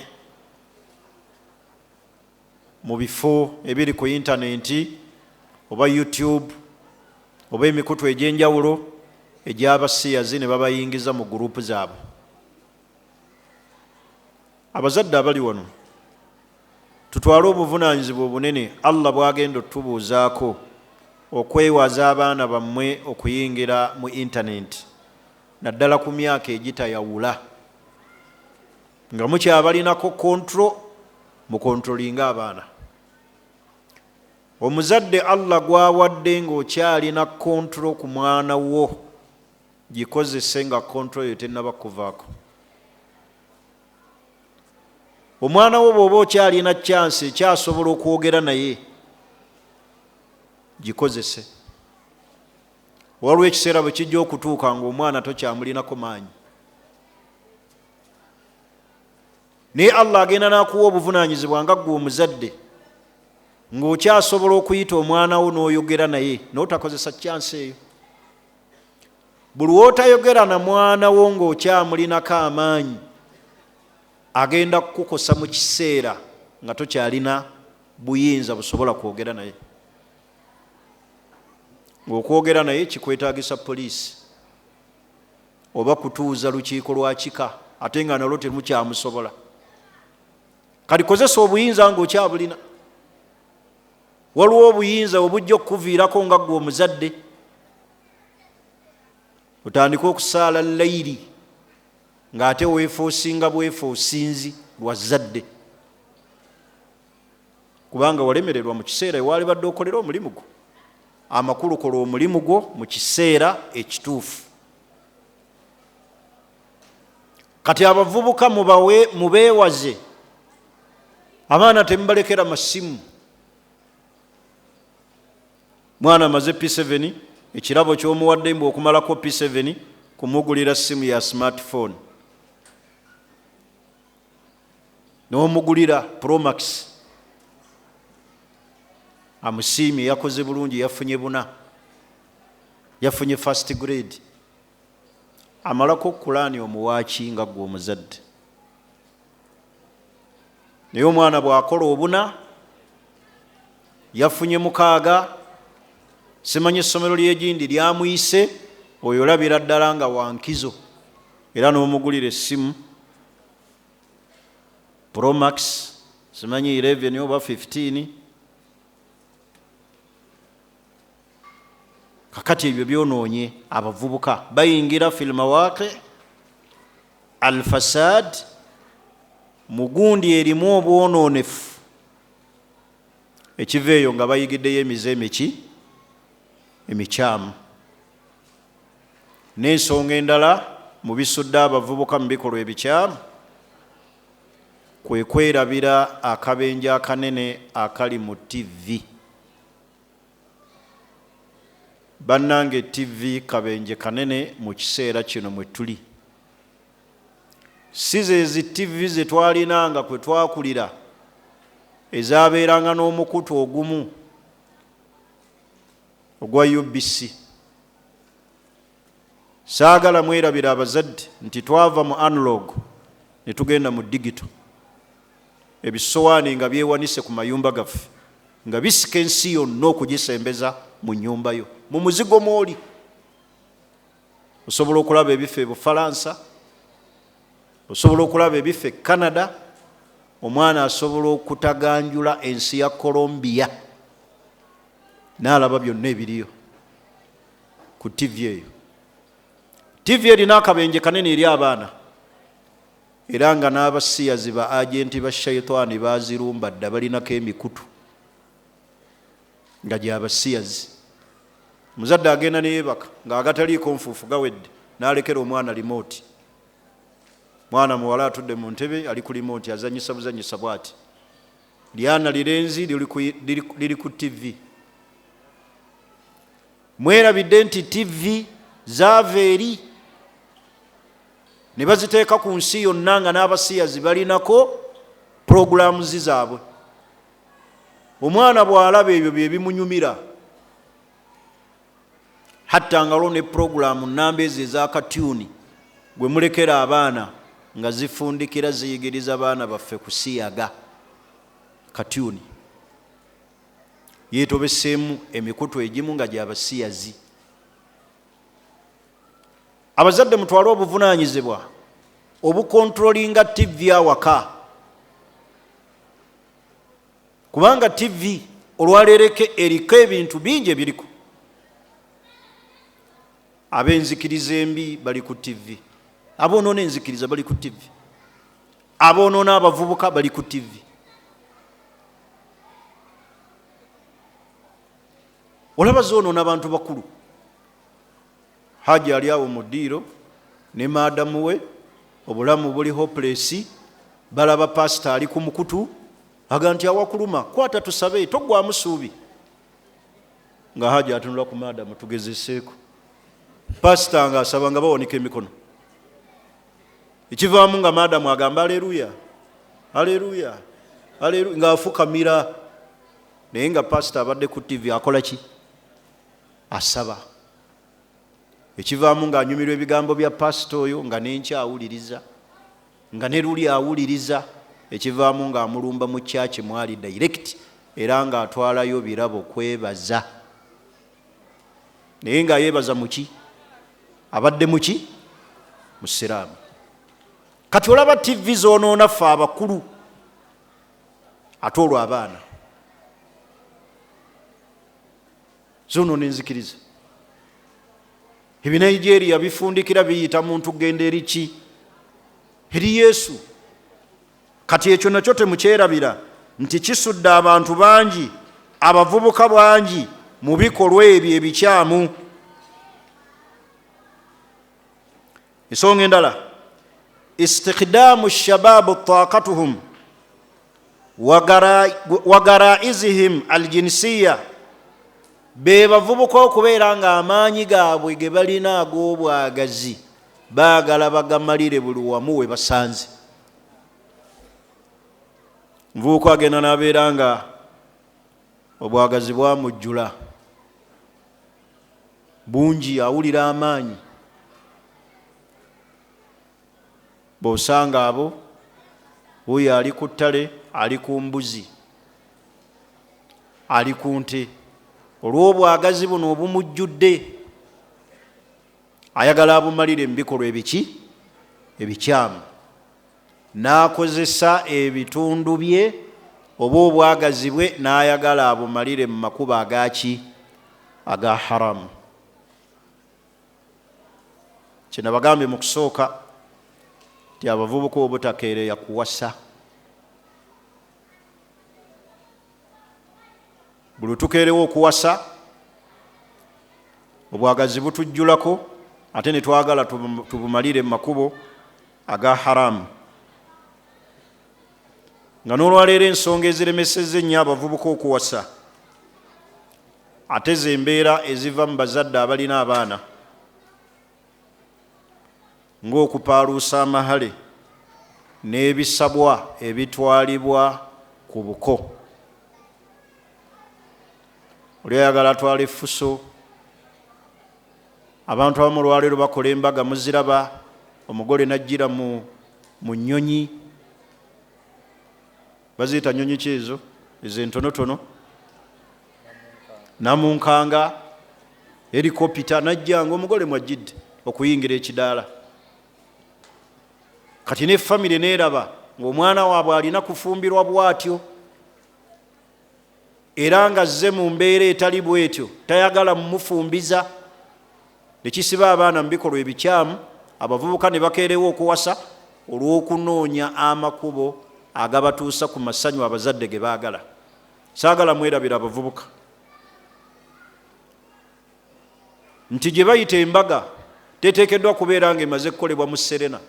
mu bifo ebiri ku intaneti oba YouTube oba emikutu egy'enjawulo egy'abasiyazi, ne babayingiza mu gurupu zaabwe. Abazadde abali wano, tutwale obuvunaanyizibwa obunene Allah bw'agenda otubuuzaako okwewaza abaana bammwe okuyingira mu intaneti, naddala ku myaka egitayawula, nga mukyabalinako kontro, mukontrolinga abaana. Omuzadde Allah gwawadde ng'okyalina kontro ku mwana wo, gikozese nga kontro yo tennaba kuvaako. Omwana wo bw'oba okyalina chance ekyasobola okwogera naye, gikozese. Waliwo ekiseera bwe kijja okutuuka ng'omwana tokyamulinako maanyi, naye Allah agenda n'akuwa obuvunaanyizibwa nga ggwe omuzadde, ng'okyasobola okuyita omwana wo n'oyogera naye, n'otakozesa chance eyo. Buli w'otayogera na mwana wo ng'okyamulinako amaanyi, agenda kukukosa mu kiseera nga tokyalina buyinza busobola kwogera naye. Ng'okwogera naye kikwetaagisa poliisi oba kutuuza lukiiko lwa kika, ate nga nalwo temukyamusobola. Kati kozesa obuyinza ng'okyabulina. Waliwo obuyinza obujja okukuviirako nga ggwe omuzadde, otandika okusaala layiri ng'ate weefoosinga bwefoosinzi lwa zadde, kubanga walemererwa mu kiseera ewaali badde okolera omulimu gwo. Amakulu kola omulimu gwo mu kiseera ekituufu. Kati abavubuka mubeewaze, abaana temubalekera masimu. Mwana amaze P7, ekirabo ky'omuwadde mbu okumalako P7, kumugulira simu ya smartphone, n'omugulira Pro Max, amusiimye, yakoze bulungi, yafunye 4, yafunye first grade, amalako Kulaani omuwaaki nga ggwe omuzadde. Naye omwana bw'akola 4, yafunye 6, simanyi essomero ly'egindi lyamuyise, oyo olabira ddala nga wankizo era n'omugulira essimu Pro Max simanyi 11 oba 15 kakati ebyo byonoonye abavubuka bayingira filmawaqi alfasad mugundi erimu obwonoonefu ekiva eyo nga bayigiddeyo emize emikyamu n'ensonga endala mu bisudde abavubuka mu bikolwa ebikyamu kwe kwerabira akabenje akanene akali mu TV. Bannange TV kabenje kanene mu kiseera kino mwe tuli. Si zezi TV ze twalinanga kwe twakulira ezaabeeranga n'omukutu ogumu ogwa UBC. Saagala mwerabira abazadde nti twava mu analog ne tugenda mu digital. Ebisowaani nga byewanise ku mayumba gaffe nga bisika ensi yonna okugisembeza mu nnyumba yo mu muzigo mwoli. Osobola okulaba ebife e Bufalansa, osobola okulaba ebife Canada, omwana asobola okutaganjula ensi ya Colombia n'alaba byonna ebiriyo ku TV eyo. TV erina akabenje kanene eri abaana era nga n'abasiyazi ba agenti ba shaitaani bazirumba dda balinako emikutu nga gy'abasiyazi. Muzadde agenda neyeebaka ng'agataliiko nfuufu gawedde n'alekera omwana limooti. Mwana muwala atudde mu ntebe ali ku limooti azanyisa buzanyisa bw'ati. Lyana lirenzi liri ku TV. Mwerabidde nti TV zaava eri ne baziteeka ku nsi yonna nga n'abasiyazi balinako puroguramu zaabwe. Omwana bw'alaba ebyo bye bimunyumira. Hatta nga waliwo ne puroguramu nnamba ezo eza katuuni gwe mulekera abaana nga zifundikira ziyigiriza abaana baffe kusiyaga katuuni. Yeetobeseemu emikutu egimu nga gy'abasiyazi. Abazadde mutwale obuvunaanyizibwa obukontrolinga TV awaka. Kubanga TV olwalereke eriko ebintu bingi ebiriko. Ab'enzikiriza embi bali ku TV, aboonoona enzikiriza bali ku TV, aboonoona abavubuka bali ku TV. Olaba zoonoona abantu bakulu. Haji ali awo mu ddiiro ne maadamu we, obulamu buli hopeless, balaba pasita ali ku mukutu aga nti awakuluma kwata tusabe toggwamu ssuubi. Nga Haji atunula ku maadamu tugezeseeko. Pasita nga asaba nga bawanika emikono. Ekivaamu nga maadamu agamba aleluya, aleluya, aleluya ng'afukamira. Naye nga pasita abadde ku TV akola ki? Asaba. Ekivaamu ng'anyumirwa ebigambo bya pasita oyo nga n'enkya awuliriza, nga ne luli awuliriza. Ekivaamu ng'amulumba mu kyaki mwali direct era ng'atwalayo birabo kwebaza. Naye nga yeebaza muki? Abadde muki? Musiraamu. Kati olaba TV zoonoona ffe abakulu ate olwo abaana zoonoona enzikiriza. Ebinigeria bifundikira biyita muntu genda eri ki? Eri Yesu. Kati ekyo nakyo temukyerabira nti kisudde abantu bangi, abavubuka bangi mu bikolwa ebyo ebikyamu. Ensonga endala, istikhdamu shababu taaqatuhum wa garaizihim aljinsiya. Be bavubuka okubeera nga amaanyi gaabwe ge balina ag'obwagazi baagala bagamalire buli wamu we basanze. Muvubuka agenda n'abeera nga obwagazi bwamujjula bungi, awulira amaanyi. Bw'osanga abo, oyo ali ku ttale, ali ku mbuzi, ali ku nte. Olw'obwagazi buno obumujjudde ayagala abumalire mu bikolwa ebiki ebikyamu, n'akozesa ebitundu bye oba obwagazi bwe n'ayagala abumalire mu makubo agaki aga haramu. Kino bagambye mu kusooka nti abavubuka obutakeereya kuwasa. Buli tukeerewo okuwasa obwagazi butujjulako ate ne twagala tubumalire mu makubo aga haramu. Nga n'olwaleero ensonga eziremesezza ennyo abavubuka okuwasa ate ze mbeera eziva mu bazadde abalina abaana, ng'okupaaluusa amahale n'ebisabwa ebitwalibwa ku buko. Oli ayagala atwala effuso, abantu abamu olwaleero bakola embaga muziraba, omugole najjira mu nnyonyi, baziyita nnyonyi kyezo ezo entonotono, namunkanga, helikopita, najja ng'omugole mwajjidde okuyingira ekidaala. Kati ne famire neeraba ng'omwana waabwe alina kufumbirwa bw'atyo, era nga azze mu mbeera etali bw'etyo, tayagala mumufumbiza. Nekisiba abaana mu bikolwa ebikyamu, abavubuka ne bakeerewo okuwasa olw'okunoonya amakubo agabatuusa ku masanyu abazadde ge baagala. Saagala mwerabira abavubuka nti gye bayita embaga teteekeddwa kubeera nga emaze kukolebwa mu Serena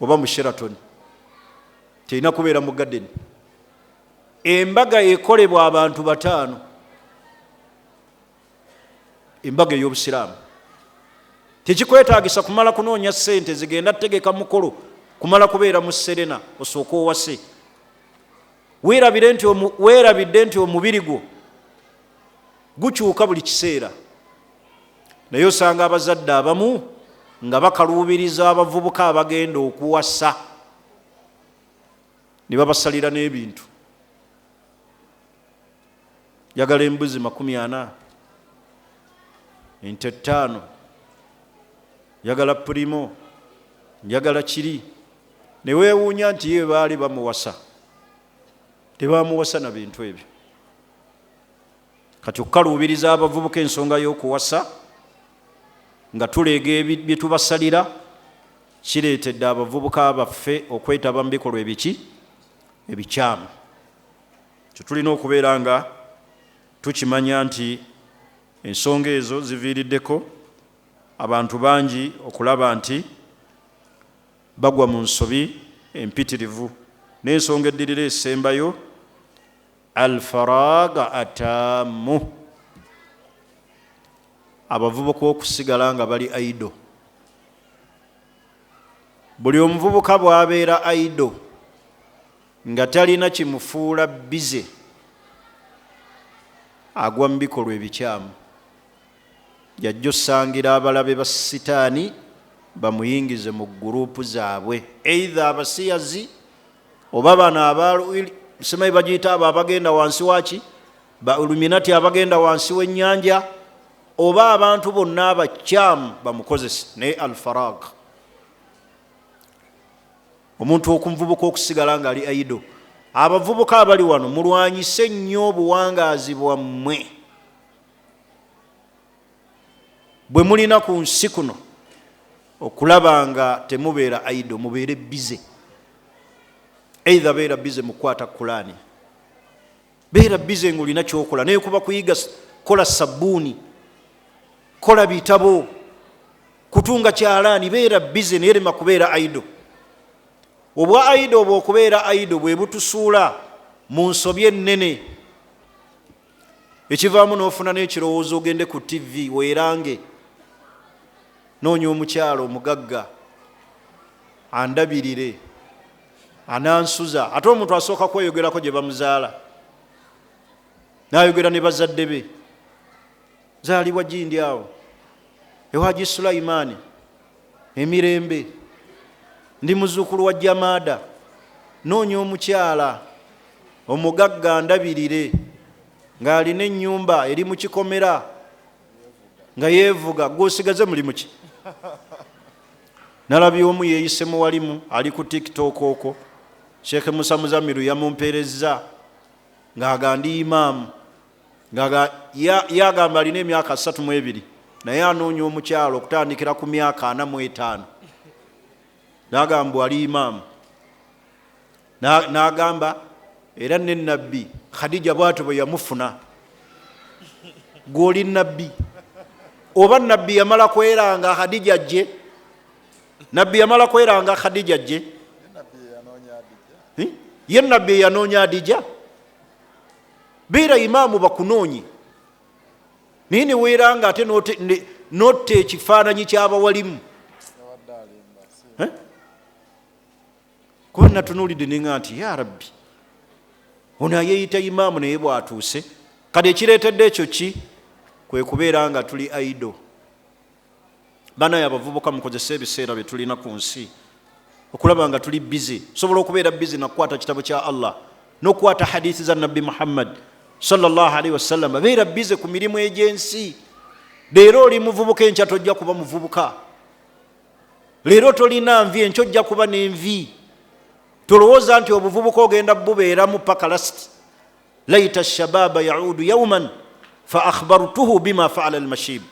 oba mu Sheraton, terina kubeera mu Garden. Embaga ekolebwa abantu 5, embaga ey'obusiraamu. Tekikwetaagisa kumala kunoonya ssente zigenda tegeka mukolo kumala kubeera mu Serena osooka owase. Weerabidde nti omubiri gwo gukyuka buli kiseera. Naye osanga abazadde abamu nga bakaluubiriza abavubuka abagenda okuwasa, ne babasalira n'ebintu. Njagala embuzi 40, ente 5, njagala pulimo, njagala kiri. Ne weewuunya nti ye baali bamuwasa, tebamuwasa na bintu ebyo. Kati okukaluubiriza abavubuka ensonga y'okuwasa nga tuleega bye tubasalira, kireetedde abavubuka baffe okwetaba mu bikolwa ebiki ebikyamu. Kyo tulina okubeera nga tukimanya nti ensonga ezo ziviiriddeko abantu bangi okulaba nti bagwa mu nsobi empitirivu. N'ensonga eddirira esembayo alfaraaga ataamu, abavubuka okusigala nga bali aido. Buli omuvubuka bw'abeera aido nga talina kimufuula bize, agwa mu bikolwa ebikyamu. Jajja osangira abalabe ba sitaani bamuyingize mu gurupu zaabwe, either abasiyazi oba bano simanyi bagiyita abo abagenda wansi waki ba Illuminati abagenda wansi w'ennyanja, oba abantu bonna abakyamu bamukozese. Naye alfarag, omuntu okumuvubuka okusigala nga ali aido. Abavubuka abali wano mulwanyise nnyo obuwangaazi bwammwe bwe mulina ku nsi kuno, okulaba nga temubeera aido, mubeere bize. Either beera bize mu kukwata Kulaani, beera bize ng'olina kyokola, naye kuba kuyiga kola sabbuuni, kola bitabo, kutunga kyalaani, beera bize naye lema kubeera aido. Obwa aido obwo okubeera aido bwe butusuula mu nsobi ennene, ekivaamu n'ofuna n'ekirowoozo ogende ku TV weerange, noonya omukyalo omugagga andabirire, anansuza. Ate omuntu asooka kweyogerako gye bamuzaala, n'ayogera ne bazadde be. Zaalibwa gindi awo ewaji Sulaimaani, emirembe, ndi muzuukulu wa Jamaada. Noonya omukyala omugagga ndabirire ng'alina ennyumba eri mu kikomera, nga yeevuga gwosigaze mulimu ki? Nalabye omu yeeyise muwalimu ali ku TikTok okwo, Sheikh Musa Muzamiru yamumpeerezza ng'agandi imaamu yagamba alina emyaka 32 naye anoonya omukyalo okutandikira ku myaka 45. N'agamba ali imaamu, n'agamba era ne nabbi Khadija bw'atyo bwe yamufuna. Gw'oli nabbi oba nabbi yamala kweranga Khadija ajje? Nabbi yamala kweranga Khadija ajje? Ye nabbi yanoonya Adija? Beera imaamu bakunoonye naye ne weeranga ate notte ekifaananyi ky'abawalimu. Kuba natunuulidde nenga nti ya Rabbi, ono ayeeyita imaamu naye bw'atuuse. Kale ekireetedde ekyo ki? Kwe kubeera nga tuli aido. Banaye abavubuka mukozesa ebiseera bye tulina ku nsi okulaba nga tuli bizi. Osobola okubeera bizi nakukwata kitabo kya Allah n'okukwata hadithi za Nabbi Muhammad sallallahu alaihi wasallam. Beera bizi ku mirimu egy'ensi. Leero oli muvubuka, enkya tojja kuba muvubuka. Leero tolina nvi, enkya ojja kuba n'envi. Tolowooza nti obuvubuka ogenda bubeeramu paka lasti. Laita shababa yaudu yawman fa akhbartuhu bima faala almashib.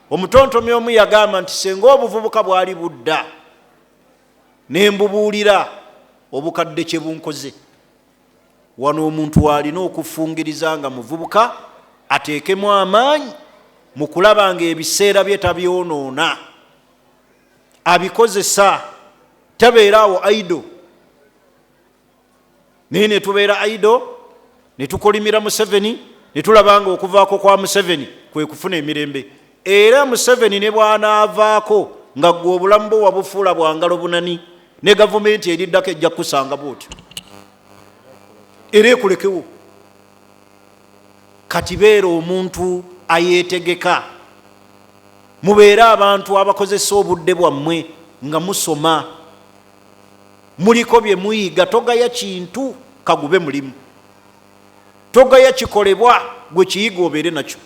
Omutontomi omu yagamba nti senga obuvubuka bwali budda ne mbubuulira obukadde kye bunkoze. Wano omuntu walina okufungiriza nga muvubuka ateekemu amaanyi mu kulaba nga ebiseera bye tabyonoona, abikozesa, tabeeraawo aido. Naye ne tubeera aido ne tukolimira Museveni, ne tulaba nga okuvaako kwa Museveni kwe kufuna emirembe. Era Museveni ne bw'anaavaako nga gwe obulamu bwe wabufuula bwa ngalo bunani, ne gavumenti eriddako ejja kusanga bw'otyo era ekulekewo. Kati beera omuntu ayeetegeka, mubeere abantu abakozesa obudde bwammwe nga musoma, muliko bye muyiga. Togaya kintu kagube mulimu, togaya kikolebwa gwe kiyiga obeere nakyo.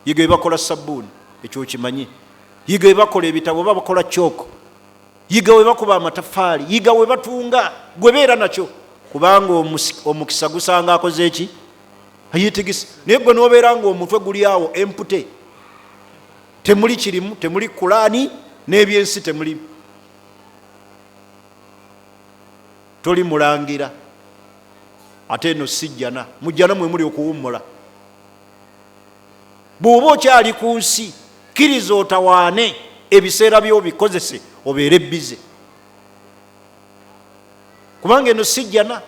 Yiga ebakola sabbuuni, ekyo kimanyi. Yiga ebakola ebitabo, oba bakola kyoko. Yiga we bakuba amataffaali, yiga we batunga, gwe beera nakyo. Kubanga omukisa gusanga akoze eki? Ayeetegese. Naye gwe n'obeera nga omutwe guli awo empute, temuli kirimu, temuli Kulaani n'ebyensi temulimu. Toli mulangira ate eno si jjana. Mu jjana mwe muli okuwummula. Bw'oba okyali ku nsi kkiriza otawaane, ebiseera by'obikozese obeere bize, kubanga eno si jjana.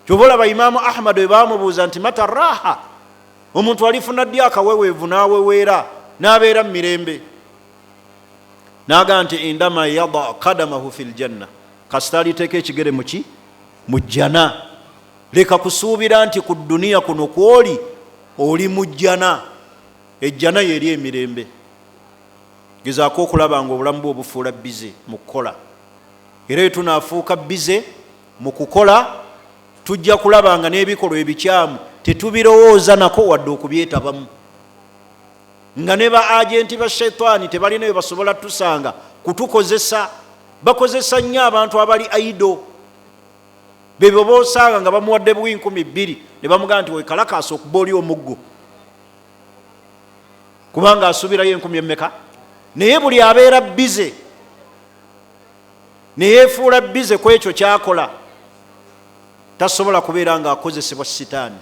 Ky'oba olaba Imaamu Ahmad bwe baamubuuza nti mata raaha, omuntu alifuna ddi akaweweevu n'aweweera n'abeera mu mirembe? N'agamba nti indama yada kadamahu fil janna, kasita aliteeka ekigere muki? Mu jjana. Leka kusuubira nti ku dduniya kuno kw'oli oli mu jjana. Ejjana yeri emirembe. Gezaako okulaba nga obulamu bwe obufuula bize mu kukola. Era tunaafuuka bize mu kukola, tujja kulaba nga n'ebikolwa ebikyamu tetubirowooza nako wadde okubyetabamu. Nga ne ba agenti ba shayitaani tebalina bye basobola tusanga kutukozesa. Bakozesa nnyo abantu abali aido. Bebo boosanga nga bamuwadde buwi 2,000 ne bamugamba nti weekalakaasa okuba oli omuggo, kubanga asuubirayo 10,000 emmeka. Naye buli abeera bize ne yeefuula bize ku ekyo kyakola, tasobola kubeera nga akozesebwa sitaani.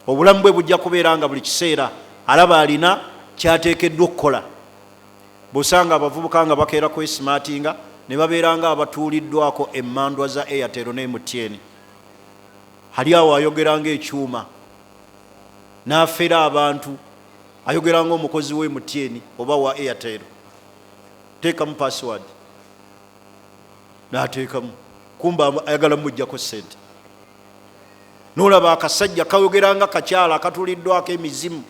Obulamu bwe bujja kubeera nga buli kiseera alaba alina kyateekeddwa okukola. Bw'osanga abavubuka nga bakeera kwesimatinga ne babeera nga abatuuliddwako emmandwa za Airtel ne MTN. Hali awo ayogera ng'ekyuma n'afera abantu, ayogera ng'omukozi we MTN oba wa Airtel. Teekamu password n'ateekamu, kumba ayagala mujjako ssente. N'olaba akasajja kayogera nga kakyala akatuuliddwako emizimu,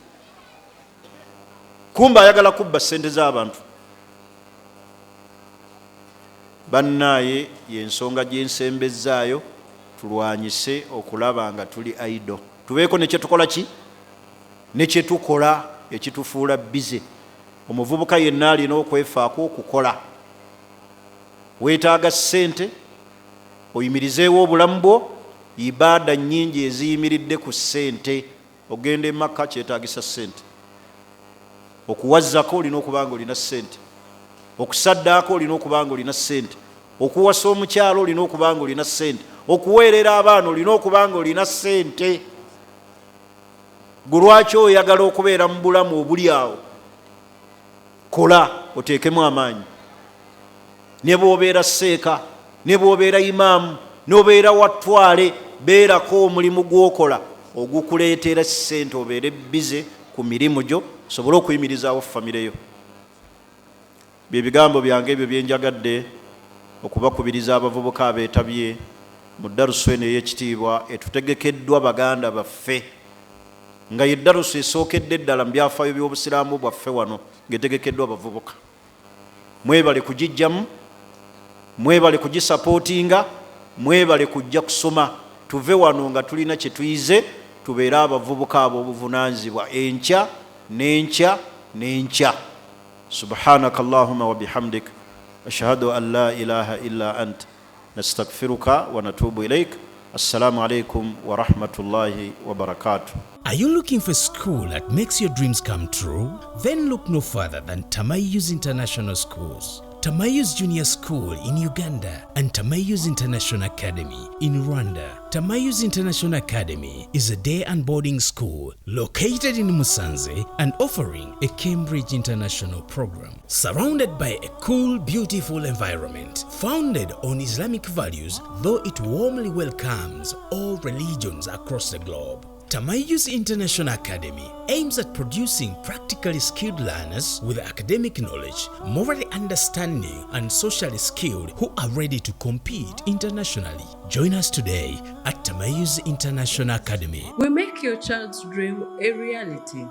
kumba ayagala kubba ssente z'abantu. Bannaaye y'ensonga gy'ensembezzaayo tulwanyise okulaba nga tuli aido. Tubeeko ne kye tukola ki? Ne kye tukola ekitufuula bize. Omuvubuka yenna alina okwefaako okukola. Weetaaga ssente oyimirizeewo obulamu bwo. Ibaada nnyingi eziyimiridde ku ssente. Ogenda e Makka kyetaagisa ssente. Okuwazzako olina okuba nga olina ssente. Okusaddaako olina okuba nga olina ssente. Okuwasa omukyalo olina okuba nga olina ssente. Okuweerera abaana olina okuba nga olina ssente. Gwe lwaki oyagala okubeera mu bulamu obuli awo? Kola oteekemu amaanyi. Ne bw'obeera seeka, ne bw'obeera imaamu, n'obeera watwale, beerako omulimu gw'okola ogukuleetera ssente, obeere bize ku mirimu gyo osobole okuyimirizaawo famire yo. Bye bigambo byange ebyo bye njagadde okubakubiriza abavubuka abeetabye mu darusu eno ey'ekitiibwa etutegekeddwa baganda baffe, nga ye darusu esookedde ddala mu byafaayo by'obusiraamu bwaffe wano ng'etegekeddwa abavubuka. Mwebale kugijjamu, mwebale kugisapootinga, mwebale kujja kusoma. Tuve wano nga tulina kye tuyize, tubeere abavubuka ab'obuvunaanyizibwa enkya n'enkya n'enkya. Subhanaka Allahumma wa bihamdik ashhadu an la ilaha illa ant nastaghfiruka wa natubu ilaik. Assalamu alaikum wa rahmatullahi wa barakatuh. Are you looking for a school that makes your dreams come true? Then look no further than Tamayus International Schools. Tamayus Junior School in Uganda and Tamayus International Academy in Rwanda. Tamayus International Academy is a day and boarding school located in Musanze and offering a Cambridge International program. Surrounded by a cool, beautiful environment, founded on Islamic values, though it warmly welcomes all religions across the globe. Tamayus International Academy aims at producing practically skilled learners with academic knowledge, morally understanding, and socially skilled who are ready to compete internationally. Join us today at Tamayus International Academy. We make your child's dream a reality.